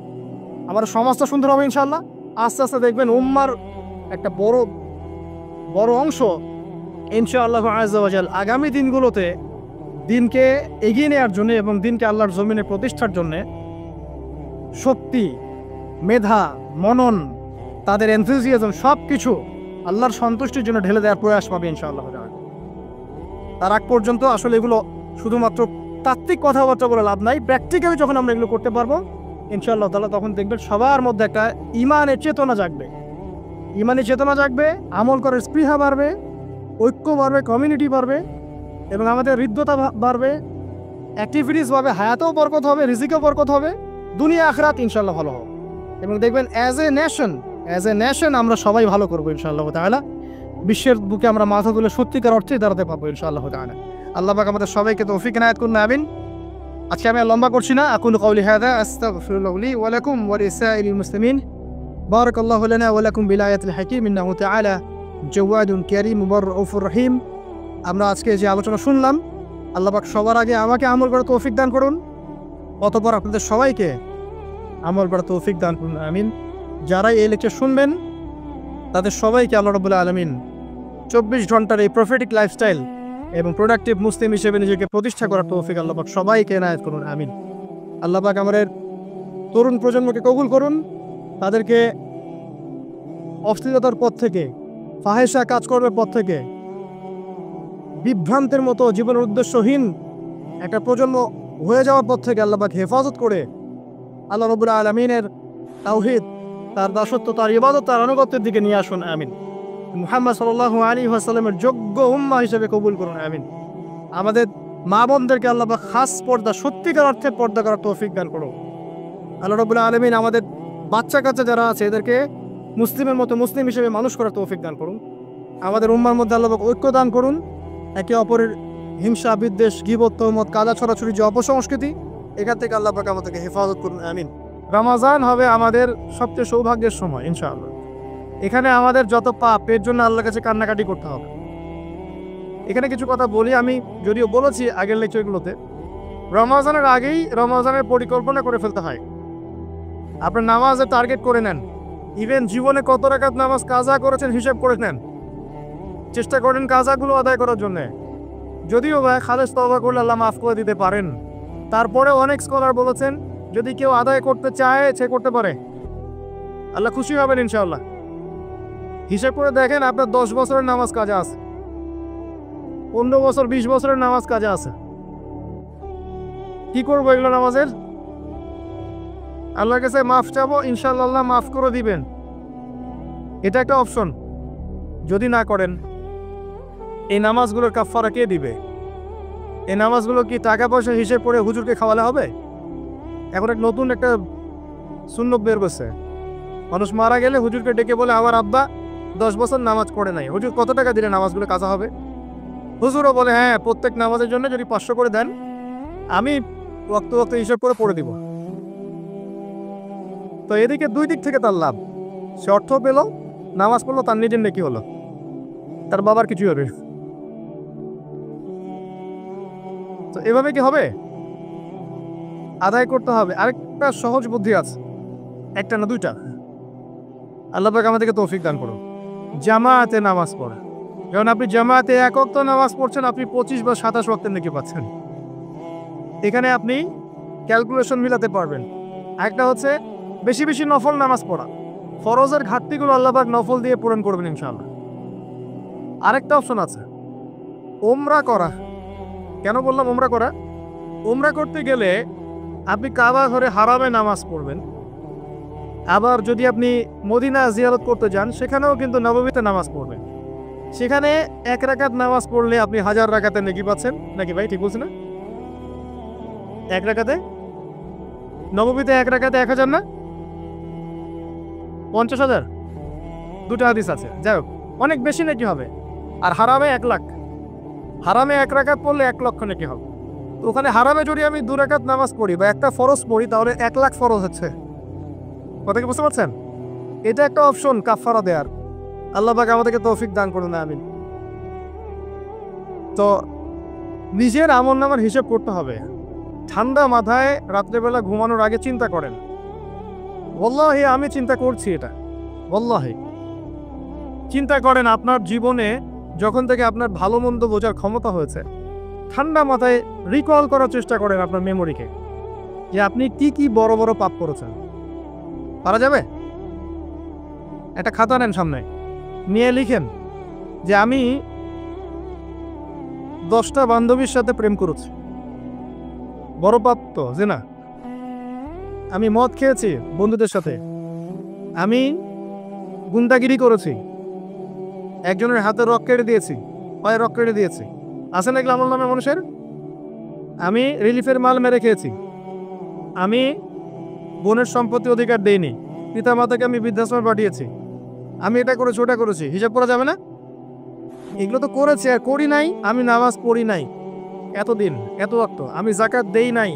আমাদের সমাজটা সুন্দর হবে ইনশাআল্লাহ। আস্তে আস্তে দেখবেন উম্মার একটা বড় বড় অংশ ইনশাআল্লাহ আযজা ওয়া জাল আগামী দিনগুলোতে দিনকে এগিয়ে নেওয়ার জন্য এবং দিনকে আল্লাহর জমিনে প্রতিষ্ঠার জন্য শক্তি, মেধা, মনন, তাদের এনথুজিয়াজম সব কিছু আল্লাহর সন্তুষ্টির জন্য ঢেলে দেওয়ার প্রয়াস পাবে ইনশাআল্লাহ। তার আগ পর্যন্ত আসলে এগুলো শুধুমাত্র তাত্ত্বিক কথাবার্তা বলে লাভ নাই, প্র্যাকটিক্যালি যখন আমরা এগুলো করতে পারবো ইনশাআল্লাহ তাআলা, তখন দেখবেন সবার মধ্যে একটা ইমানের চেতনা জাগবে, ইমানের চেতনা জাগবে, আমল করার স্পৃহা বাড়বে, ঐক্য বাড়বে, কমিউনিটি বাড়বে, এবং আমাদের হৃদ্যতা বাড়বে, অ্যাক্টিভিটিস বাড়বে, হায়াতেও বরকত হবে, রিজিকেও বরকত হবে, দুনিয়া আখিরাত ইনশাআল্লাহ ভালো হবে। এবং দেখবেন অ্যাজ এ নেশন আমরা সবাই ভালো করবো ইনশাআল্লাহ তাআলা। বিশ্বের বুকে আমরা মাথা তুলে সত্যিকার অর্থেই দাঁড়াতে পারবো ইনশাআল্লাহ তাআলা। আল্লাহ পাক আমাদের সবাইকে তৌফিক ইনায়াত করুন, আমিন। আজকে আমি আর লম্বা করছি না, আকুলু কাউলি হাযা আস্তাগফিরুল্লাহ লি ওয়া লাকুম ওয়া লিসাইরিল মুসলিমিন। বারাকাল্লাহু লানা ওয়া লাকুম বিল আয়াতিল হাকীম ইন্নাহু তাআলা জাওয়াদুন কারীম রাউফুর রহিম। আমরা আজকে যে আলোচনা শুনলাম, আল্লাহ পাক সবার আগে আমাকে আমল করার তৌফিক দান করুন, অতঃপর আপনাদের সবাইকে আমল করার তৌফিক দান করুন, আমিন। যারা এই লেকচার শুনবেন তাদের সবাইকে আল্লাহ রাব্বুল আলামিন 24 ঘন্টার এই প্রফেটিক লাইফস্টাইল এবং প্রোডাক্টিভ মুসলিম হিসেবে নিজেকে প্রতিষ্ঠা করার তৌফিক আল্লাহ পাক সবাইকে এনায়েত করুন, আমিন। আল্লাহ পাক আমাদের তরুণ প্রজন্মকে কবুল করুন, তাদেরকে অশ্লীলতার পথ থেকে, ফাহেসা কাজকর্মের পথ থেকে, বিভ্রান্তের মতো জীবনের উদ্দেশ্যহীন একটা প্রজন্ম হয়ে যাওয়ার পথ থেকে আল্লাহ পাক হেফাজত করে আল্লাহ রাব্বুল আলামিনের তাওহীদ, তার দাসত্ব, তার ইবাদত, তার আনুগত্যের দিকে নিয়ে আসুন, আমিন। মুহাম্মদ সাল্লাল্লাহু আলাইহি ওয়াসাল্লামের যোগ্য উম্মাহ হিসেবে কবুল করুন, আমিন। আমাদের মা বোনদেরকে আল্লাহ পাক খাস পর্দা, সত্যিকার অর্থে পর্দা করার তৌফিক দান করুন, আল্লাহ রাব্বুল আলামিন। আমাদের বাচ্চা কাচ্চা যারা আছে এদেরকে মুসলিমের মতো মুসলিম হিসেবে মানুষ করার তৌফিক দান করুন। আমাদের উম্মার মধ্যে আল্লাহ পাক ঐক্য দান করুন, একে অপরের হিংসা, বিদ্বেষ, গীবত, তহমত, কাদা ছড়াছড়ি যে অপসংস্কৃতি, এখান থেকে আল্লাহ পাক আমাদেরকে হেফাজত করুন, আমিন। রমাজান হবে আমাদের সবচেয়ে সৌভাগ্যের সময় ইনশাআল্লাহ। এখানে আমাদের যত পাপ, এর জন্য আল্লাহর কাছে কান্নাকাটি করতে হবে। এখানে কিছু কথা বলি, আমি যদিও বলেছি আগের লেকচারগুলোতে, রমজানের আগেই রমজানের পরিকল্পনা করে ফেলতে হয়। আপনার নামাজের টার্গেট করে নেন, ইভেন জীবনে কত রাকাত নামাজ কাজা করেছেন হিসেব করে নেন, চেষ্টা করেন কাজাগুলো আদায় করার জন্য। যদিও ভাই খালেস তওবা করলে আল্লাহ মাফ করে দিতে পারেন, তারপরে অনেক স্কলার বলেছেন যদি কেউ আদায় করতে চায় সে করতে পারে, আল্লাহ খুশি হবেন ইনশাআল্লাহ। হিসেব করে দেখেন আপনার 10 বছরের নামাজ কাজা আছে, 15 বছর 20 বছরের নামাজ কাজা আছে, কি করবো এগুলো নামাজের? আল্লাহর কাছে মাফ চাবো, ইনশাআল্লাহ আল্লাহ মাফ করে দিবেন, এটা একটা অপশন। যদি না করেন, এই নামাজগুলোর কাফারা কে দিবে? এই নামাজগুলো কি টাকা পয়সা হিসেব করে হুজুরকে খাওয়ালে হবে? এখন এক নতুন একটা সুন্নত বের করছে, মানুষ মারা গেলে হুজুরকে ডেকে বলে আমার আব্বা 10 বছর নামাজ পড়ে নাই, হুজুর কত টাকা দিলে নামাজগুলো কাজা হবে? হুজুরও বলে হ্যাঁ, প্রত্যেক নামাজের জন্য যদি 500 করে দেন আমি ওয়াক্ত হিসাব করে পড়ে দিব। তো এদিকে দুই দিক থেকে তার লাভ, সে অর্থ পেল, নামাজ পড়লো, তার নিজের নেকি হলো, তার বাবার কিছু হবে। তো এভাবে কি হবে? আদায় করতে হবে। আরেকটা সহজ বুদ্ধি আছে, একটা না দুইটা। আল্লাহ পাক আমাদেরকে তৌফিক দান করুন, জামাতে নামাজ পড়া। যখন আপনি জামাতে এক ওয়াক্ত নামাজ পড়ছেন, আপনি 25 বা 27 ওয়াক্তের নেকি পাচ্ছেন। এখানে আপনি ক্যালকুলেশন মিলাতে পারবেন। একটা হচ্ছে বেশি বেশি নফল নামাজ পড়া, ফরজের ঘাটতিগুলো আল্লাহ পাক নফল দিয়ে পূরণ করবেন ইনশাআল্লাহ। আরেকটা অপশন আছে ওমরা করা। কেন বললাম ওমরা করা? ওমরা করতে গেলে আপনি কাবা ঘরে হারামে নামাজ পড়বেন, আবার যদি আপনি মদিনা জিয়ারত করতে যান সেখানেও কিন্তু নববীতে নামাজ পড়বেন। সেখানে 1 রাকাত নামাজ পড়লে আপনি 1000 রাকাতের নেকি পাচ্ছেন, নাকি ভাই ঠিক বলছি না? 1 রাকাতে, নববীতে 1 রাকাতে 1000 না, 50,000, দুটো হাদিস আছে, যাই হোক অনেক বেশি নাকি হবে। আর হারামে 1 লাখ, হারামে 1 রাকাত পড়লে 1 লক্ষ নাকি হবে। তো ওখানে হারামে যদি আমি 2 রাকাত নামাজ পড়ি বা একটা ফরজ পড়ি তাহলে 1 লাখ ফরজ হচ্ছে। কথা কি বুঝতে পারছেন? এটা একটা অপশন কাফারা দেওয়ার। আল্লাহ পাক আমাদেরকে তৌফিক দান করুন, আমিন। তো নিজের আমল নামার হিসেব করতে হবে। ঠান্ডা মাথায় রাত্রেবেলা ঘুমানোর আগে চিন্তা করেন। ওয়াল্লাহি আমি চিন্তা করছি এটা, ওয়াল্লাহি চিন্তা করেন আপনার জীবনে যখন থেকে আপনার ভালো মন্দ বোঝার ক্ষমতা হয়েছে, ঠান্ডা মাথায় রিকল করার চেষ্টা করেন আপনার মেমোরিকে, যে আপনি কি কি বড় বড় পাপ করেছেন। পারা যাবে? একটা খাতা নেন সামনে, নিয়ে লিখেন যে আমি 10টা বান্ধবীর সাথে প্রেম করেছি, বড় পাপ তো যে না। আমি মদ খেয়েছি বন্ধুদের সাথে, আমি গুন্ডাগিরি করেছি, একজনের হাতে রক কেটে দিয়েছি, পায়ে রক কেটে দিয়েছি, আছে না এগুলো আমল নামে মানুষের? আমি রিলিফের মাল মেরে খেয়েছি, আমি বোনের সম্পত্তি অধিকার দেইনি, পিতা মাতাকে আমি বৃদ্ধাশ্রমে পাঠিয়েছি, আমি এটা করেছি ওটা করেছি, হিসাব করা যাবে না? এগুলো তো করেছি আর করি নাই। আমি নামাজ পড়ি নাই এতদিন, এত ওয়াক্ত, আমি যাকাত দেই নাই,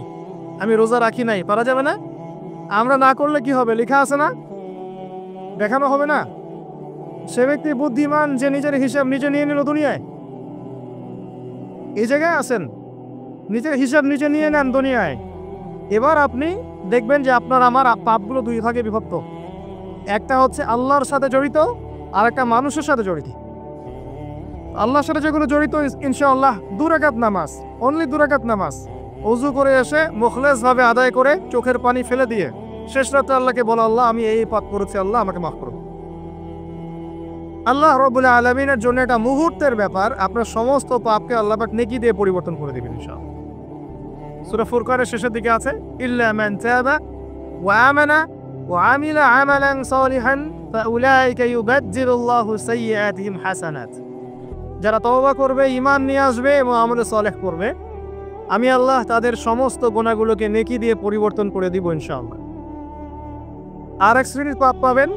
আমি রোজা রাখি নাই, পারা যাবে না? আমরা না করলে কি হবে? লেখা আছে না, দেখানো হবে না? সে ব্যক্তি বুদ্ধিমান যে নিজের হিসাব নিজে নিয়ে নিল দুনিয়ায়। এই জায়গায় আছেন, নিজের হিসাব নিজে নিয়ে নেন দুনিয়ায়। এবার আপনি দেখবেন যে আপনার আমার পাপগুলো 2 ভাগে বিভক্ত। একটা হচ্ছে আল্লাহর সাথে জড়িত, আর একটা মানুষের সাথে জড়িত। আল্লাহর সাথে যেগুলো জড়িত ইনশাআল্লাহ 2 রাকাত নামাজ, অনলি 2 রাকাত নামাজ ওযু করে এসে মুখলেস ভাবে আদায় করে চোখের পানি ফেলে দিয়ে শেষ রাতে আল্লাহকে বলা, আল্লাহ আমি এই পাপ করেছি, আল্লাহ আমাকে মাফ করুন। আল্লাহ রাব্বুল আলামিনের জন্য এটা মুহূর্তের ব্যাপার, আপনার সমস্ত পাপকে আল্লাহ পাক নেকি দিয়ে পরিবর্তন করে দিবেন ইনশাআল্লাহ। সূরা ফুরকানের শেষের দিকে আছে, ইল্লা মান তাবা ওয়া আমানা ওয়া আমিলা আমালান সালিহান ফাউলাইকা ইউবাদদিলুল্লাহু সাইয়্যাতিহিম হাসানাত। যারা তওবা করবে, ঈমান নিয়ে আসবে এবং আমলে সালেহ করবে, আমি আল্লাহ তাদের সমস্ত গুনাহগুলোকে নেকি দিয়ে পরিবর্তন করে দিব ইনশাআল্লাহ। আর এক শ্রেণীর পাপ পাবেন,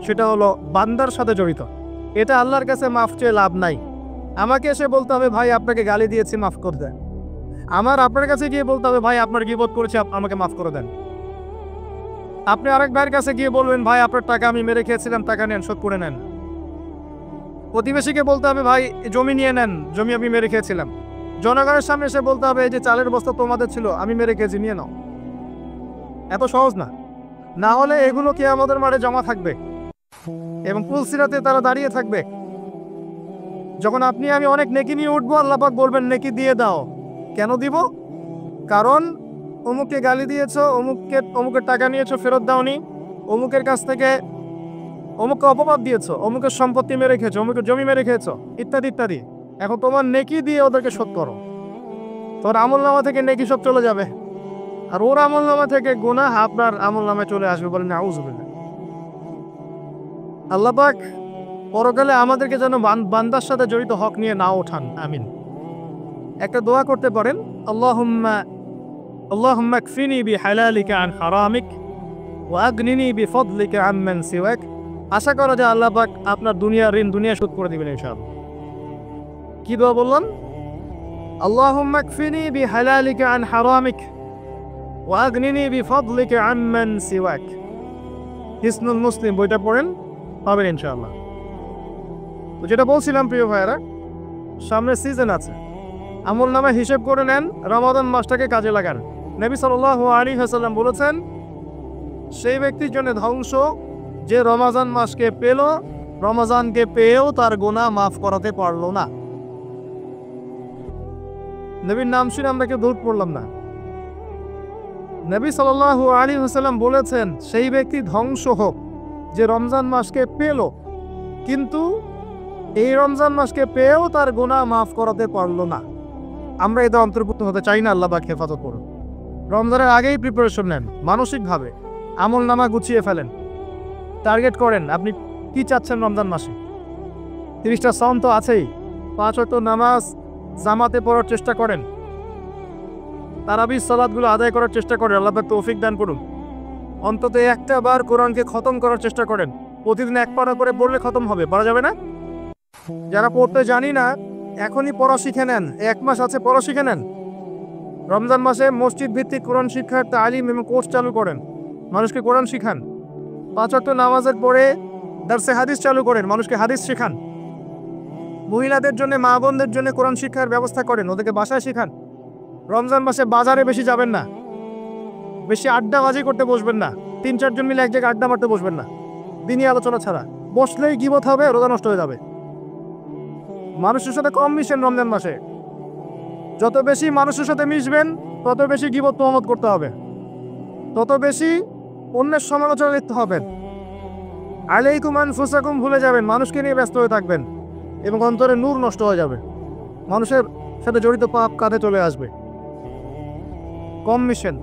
সেটা হলো বান্দার সাথে জড়িত। এটা আল্লাহর কাছে মাফ চেয়ে লাভ নাই। আমাকে এসে বলতে হবে ভাই আপনাকে গালি দিয়েছি মাফ করে দেন, আমার আপনার কাছে গিয়ে বলতে হবে ভাই আপনার গীবত করেছি আমাকে মাফ করে দেন। আপনি আরেক ভাইয়ের কাছে গিয়ে বলবেন ভাই আপনার টাকা আমি মেরে খেয়েছিলাম, টাকা নেন, শোধ করে নেন। প্রতিবেশীকে বলতে হবে ভাই জমি নিয়ে নেন, জমি আমি মেরে খেয়েছিলাম। জনগণের সামনে এসে বলতে হবে এই যে চালের বস্তা তোমাদের ছিল, আমি মেরে খেয়েছি, নিয়ে নাও। এত সহজ না। না হলে এগুলো কি আমাদের মাঠে জমা থাকবে এবং পুলসিরাতে তারা দাঁড়িয়ে থাকবে। যখন আপনি আমি অনেক নেকি নিয়ে উঠবো, আল্লাহ পাক বলবেন নেকি দিয়ে দাও। কেন দিব? কারণ অমুককে গালি দিয়েছো, অমুকের টাকা নিয়েছো ফেরত দাওনি, অমুকের কাছ থেকে অমুককে অপবাদ দিয়েছো, অমুকের সম্পত্তি মেরে খেয়েছো, অমুকের জমি মেরে খেয়েছো, ইত্যাদি ইত্যাদি। এখন তোমার নেকি দিয়ে ওদেরকে শোধ করো, তোর আমলনামা থেকে নেকি সব চলে যাবে, আর ওর আমলনামা থেকে গুনাহ আপনার আমলনামায় চলে আসবে। বলেন নাউযুবিল্লাহ। আল্লাহ পাক পরকালে আমাদেরকে যেন বান্দার সাথে জড়িত হক নিয়ে না ওঠান, আমিন। একটা দোয়া করতে পারেন, আল্লাহুম্মা কফিনি বিহালালিকা আন হারামিক ওয়া আগনিনি বিফদলিকা আম্মান সিওয়াক। আশা করা যায় আল্লাহ পাক আপনার দুনিয়ার ঋণ দুনিয়া শোধ করে দিবেন ইনশাআল্লাহ। কি দোয়া বললাম? আল্লাহুম্মা কফিনি বিহালালিকা আন হারামিক ওয়া আগনিনি বিফদলিকা আম্মান সিওয়াক। হিসনুল মুসলিম বইটা পড়েন, পাবেন ইনশাআল্লাহ। তো যেটা বলছিলাম প্রিয় ভাইয়েরা, সামনে সিজন আছে, আমল নামে হিসেব করে নেন, রমাদান মাসটাকে কাজে লাগান। নবী সাল্লাল্লাহু আলাইহি ওয়াসাল্লাম বলেছেন সেই ব্যক্তির জন্য ধ্বংস যে রমাজান মাসকে পেল, রমাজানকে পেয়েও তার গুনাহ মাফ করাতে পারলো না। নবীর নাম শুনে আমরা কেউ দূর পড়লাম না। নবী সাল্লাল্লাহু আলাইহি ওয়াসাল্লাম বলেছেন সেই ব্যক্তি ধ্বংস হোক যে রমজান মাসকে পেল, কিন্তু এই রমজান মাসকে পেয়েও তার গুনাহ মাফ করাতে পারলো না। আমরা এতে অন্তর্ভুক্ত হতে চাই না। আল্লাহ পাক হেফাজত করুন। রমজানের আগেই প্রিপারেশন নেন, মানসিকভাবে আমল নামা গুছিয়ে ফেলেন, টার্গেট করেন আপনি কি চাচ্ছেন রমজান মাসে। 30টা সাওম তো আছেই, 5 ওয়াক্ত নামাজ জামাতে পড়ার চেষ্টা করেন, তারাবির সালাতগুলো আদায় করার চেষ্টা করেন। আল্লাহ পাক তৌফিক দান করুন। অন্তত একটা বার কোরআনকে খতম করার চেষ্টা করেন। প্রতিদিন এক পারা করে পড়লে খতম হবে, পারা যাবে না? যারা পড়তে জানি না এখনই পড়া শিখে নেন, 1 মাস আছে পড়া শিখে নেন। রমজান মাসে মসজিদ ভিত্তিক কোরআন শিক্ষার তালিম এবং কোর্স চালু করেন, মানুষকে কোরআন শিখান। 5 ওয়াক্ত নামাজের পরে দারসে হাদিস চালু করেন, মানুষকে হাদিস শেখান। মহিলাদের জন্য, মা বোনদের জন্য কোরআন শিক্ষার ব্যবস্থা করেন, ওদেরকে বাসায় শেখান। রমজান মাসে বাজারে বেশি যাবেন না, বেশি আড্ডাবাজি করতে বসবেন না, 3-4 জন মিলে এক জায়গায় আড্ডা মারতে বসবেন না, দিনই আলোচনা ছাড়া। বসলেই গীবত হবে, রোজা নষ্ট হয়ে যাবে। মানুষের সাথে কম মিশেন রমজান মাসে। যত বেশি মানুষের সাথে মিশবেন তত বেশি গীবত তোহমত করতে হবে, তত বেশি অন্যের সমালোচনা লিখতে হবেন। আলাইকুম আনফুসাকুম ভুলে যাবেন, মানুষকে নিয়ে ব্যস্ত হয়ে থাকবেন এবং অন্তরে নূর নষ্ট হয়ে যাবে। মানুষের সাথে জড়িত পাপ কাঁধে চলে আসবে। কম মিশেন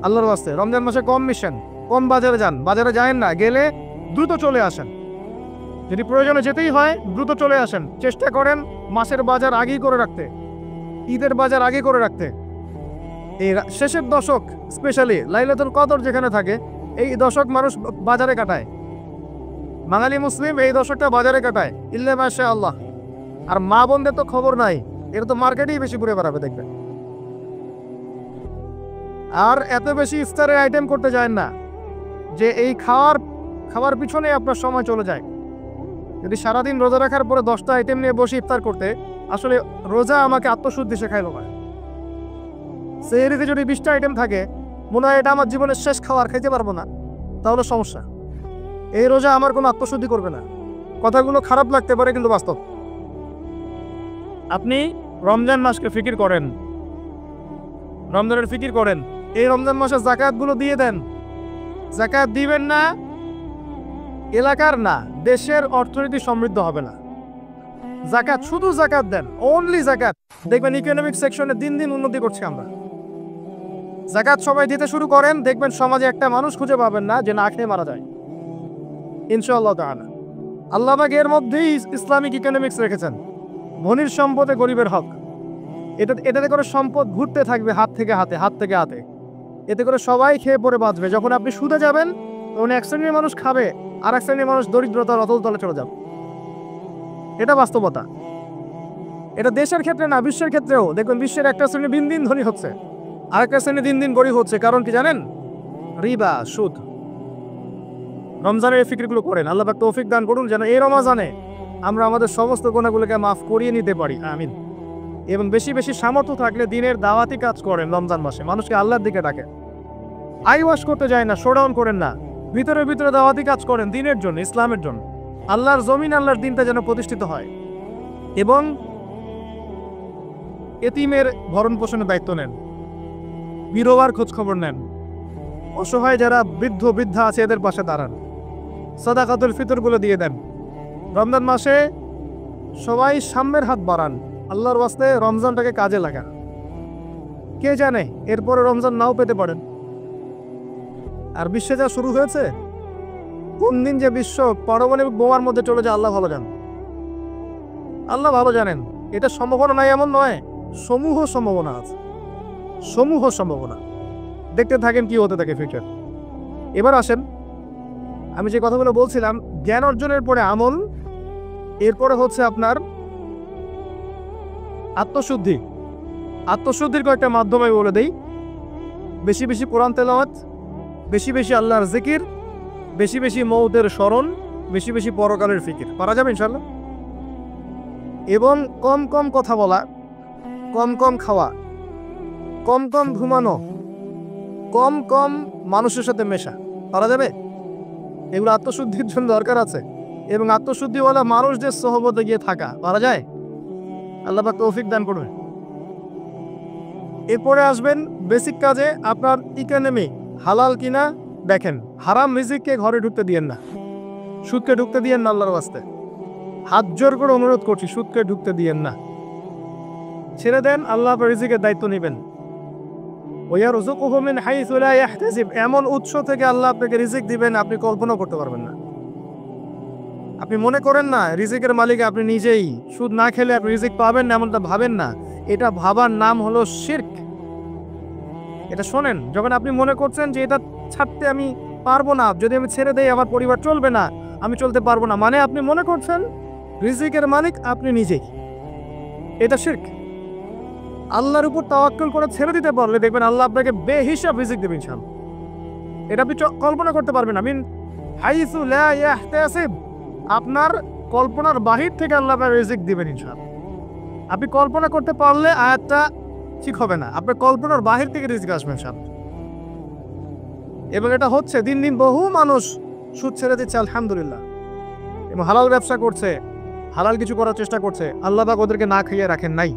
আল্লাহর ওয়াস্তে, রমজান মাসে কম মিশেন, কম বাজারে যান। বাজারে যায়েন না, গেলে দ্রুত চলে আসেন। যদি প্রয়োজনে যেতেই হয় দ্রুত চলে আসেন। চেষ্টা করেন মাসের বাজার আগেই করে রাখতে, ঈদের বাজার আগে করে রাখতে। এই শেষের দশক, স্পেশালি লাইলাতুল কদর যেখানে থাকে, এই দশক মানুষ বাজারে কাটায়। বাঙালি মুসলিম এই দশকটা বাজারে কাটায়, ইল্লা মাশাআল্লাহ। আর মা বোনদের তো খবর নাই, এটা তো মার্কেটেই বেশি ঘুরে বেড়াবে দেখবেন। আর এত বেশি ইফতারের আইটেম করতে যায় না যে এই খাওয়ার পিছনে আপনার সময় চলে যায়। যদি সারাদিন রোজা রাখার পরে 10টা আইটেম নিয়ে বসে ইফতার করতে, আসলে রোজা আমাকে আত্মশুদ্ধি শেখাইলো না। সেহরিতে যদি 20টা আইটেম থাকে, মনে হয় এটা আমার জীবনের শেষ খাবার, খাইতে পারবো না, তাহলে সমস্যা। এই রোজা আমার কোনো আত্মশুদ্ধি করবে না। কথাগুলো খারাপ লাগতে পারে কিন্তু বাস্তব। আপনি রমজান মাসকে ফিকির করেন, রমজানের ফিকির করেন। এই রমজান মাসে যাকাতগুলো দিয়ে দেন। যাকাত দিবেন না, এলাকার না, দেশের অর্থনীতি সমৃদ্ধ হবে না। যাকাত, শুধু যাকাত দেন, অনলি যাকাত। দেখবেন ইকোনমিক সেকশনে দিন দিন উন্নতি করছি আমরা। যাকাত সবাই দিতে শুরু করেন, দেখবেন সমাজে একটা মানুষ খুঁজে পাবেন না যে না খেয়ে মারা যায়, ইনশাআল্লাহ তাআলা। আল্লাহ পাক এর মধ্যেই ইসলামিক ইকোনমিক্স রেখেছেন। ধনীর সম্পদে গরিবের হক। এটাতে করে সম্পদ ঘুরতে থাকবে হাত থেকে হাতে, হাত থেকে হাতে। এতে করে সবাই খেয়ে পরে বাঁচবে। যখন আপনি সুদে যাবেন তখন এক শ্রেণীর মানুষ খাবে, আর এক শ্রেণীর মানুষ দরিদ্রতার অতল তলে চলে যাবে। এটা বাস্তবতা। এটা দেশের ক্ষেত্রে না, বিশ্বের ক্ষেত্রেও দেখবেন বিশ্বের একটা শ্রেণী দিন দিন ধনী হচ্ছে, আর একটা শ্রেণী দিন দিন গরিব হচ্ছে। কারণ কি জানেন? রিবা, সুদ। রমজানের এই ফিকিরগুলো করেন। আল্লাহ পাক তৌফিক দান করুন যেন এই রমজানে আমরা আমাদের সমস্ত গুনাহগুলোকে মাফ করিয়ে নিতে পারি, আমিন। এবং বেশি বেশি সামর্থ্য থাকলে দিনের দাওয়াতি কাজ করেন। রমজান মাসে মানুষকে আল্লাহর দিকে ডাকেন। আইওয়াশ করতে যায় না, শোডাউন করেন না, ভিতরে ভিতরে দাওয়াতি কাজ করেন দিনের জন্য, ইসলামের জন্য। আল্লাহর জমিন, আল্লাহর দিনটা যেন প্রতিষ্ঠিত হয়। এবং এতিমের ভরণ পোষণের দায়িত্ব নেন, বিধবার খোঁজ খবর নেন, অসহায় যারা বৃদ্ধ বৃদ্ধা আছে এদের পাশে দাঁড়ান, সাদাকাতুল ফিতরগুলো দিয়ে দেন। রমজান মাসে সবাই সাম্যের হাত বাড়ান। আল্লাহর ওয়াস্তে রমজানটাকে কাজে লাগান। কে জানে এরপরে রমজান নাও পেতে পারেন। আর বিশ্বে যা শুরু হয়েছে, কোন দিন যে বিশ্ব পারমাণবিক বোমার মধ্যে চলে যায় আল্লাহ ভালো জানেন। আল্লাহ ভালো জানেন। এটা সম্ভাবনা নাই এমন নয়, সমূহ সম্ভাবনা আছে, সমূহ সম্ভাবনা। দেখতে থাকেন কি হতে থাকে ফিউচার। এবার আসেন, আমি যে কথাগুলো বলছিলাম, জ্ঞান অর্জনের পরে আমল, এরপরে হচ্ছে আপনার আত্মশুদ্ধি। আত্মশুদ্ধির কয়েকটা মাধ্যম আমি বলে দেই। বেশি বেশি কোরআন তেলাওয়াত, বেশি বেশি আল্লাহর জিকির, বেশি বেশি মৌতের স্মরণ, বেশি বেশি পরকালের ফিকির। পারা যাবে ইনশাআল্লাহ। এবং কম কম কথা বলা, কম কম খাওয়া, কম কম ঘুমানো, কম কম মানুষের সাথে মেশা। পারা যাবে? এগুলো আত্মশুদ্ধির জন্য দরকার আছে। এবং আত্মশুদ্ধিওয়ালা মানুষদের সহবতে গিয়ে থাকা। পারা যায়? আল্লাহ পাক তৌফিক দান করবে। এরপরে আসবেন বেসিক কাজে। আপনার ইকোনমি হালাল কিনা দেখেন। হারাম রিজিককে ঘরে ঢুকতে দিয়েন না, সুদকে ঢুকতে দিয়েন না। আল্লাহর ওয়াস্তে হাত জোর করে অনুরোধ করছি, সুদকে ঢুকতে দিয়েন না। ছেড়ে দেন, আল্লাহ রিজিকের দায়িত্ব নেবেন। ওয়ারযুকুহু মিন হাইসু লা ইয়াহতাসিব, এমন উৎস থেকে আল্লাহ আপনাকে রিজিক দিবেন আপনি কল্পনা করতে পারবেন না। আপনি মনে করেন না রিজিকের মালিক আপনি নিজেই, সুদ না খেলে আপনি রিজিক পাবেন না, এমনটা ভাবেন না। এটা ভাবার নাম হলো শিরক। এটা শোনেন, যখন আপনি মনে করছেন যে এটা ছাড়তে আমি পারবো না, যদি আমি ছেড়ে দেই আমার পরিবার চলবে না, আমি চলতে পারবো না, মানে আপনি মনে করছেন রিজিকের মালিক আপনি নিজেই। এটা শিরক। আল্লাহর উপর তাওয়াক্কুল করে ছেড়ে দিতে পারলে দেখবেন আল্লাহ আপনাকে বেহিসাব রিজিক দেবেন ইনশাআল্লাহ। এটা আপনি কল্পনা করতে পারবেন। আমিন হাইসু লা ইয়াহতাসিব, আপনার কল্পনার বাহির থেকে আল্লাহ আপনার রিজিক দিবেন ইনশাআল্লাহ। আপনি কল্পনা করতে পারলে আয়াতটা ঠিক হবে না, আপনার কল্পনার বাহির থেকে রিজিক আসবে ইনশাআল্লাহ। এবং এটা হচ্ছে দিন দিন বহু মানুষ সুদ ছেড়ে দিচ্ছে আলহামদুলিল্লাহ, এবং হালাল ব্যবসা করছে, হালাল কিছু করার চেষ্টা করছে। আল্লাহ পাক ওদেরকে না খাইয়ে রাখেন নাই,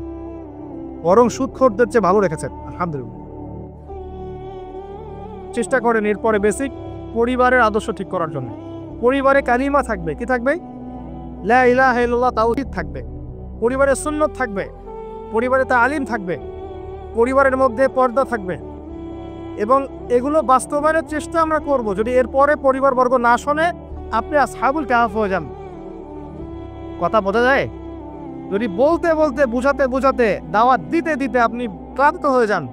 বরং সুদখোরদের চেয়ে ভালো রেখেছেন আলহামদুলিল্লাহ। চেষ্টা করেন এরপরে বেসিক পরিবারের আদর্শ ঠিক করার জন্য। পরিবারে কালিমা থাকবে, কি থাকবে? লা ইলাহা ইল্লাল্লাহ তাওহীদ থাকবে, পরিবারে সুন্নত থাকবে, পরিবারে তালিম থাকবে, পরিবারের মধ্যে পর্দা থাকবে, এবং এগুলো বাস্তবায়নের চেষ্টা আমরা করব। যদি এরপরে পরিবারবর্গ না শোনে, আপনি আসহাবুল কাহফ হয়ে যান। কথা বোঝা যায়? যদি বলতে বলতে বুঝাতে বুঝাতে দাওয়াত দিতে দিতে আপনি ক্লান্ত হয়ে যান,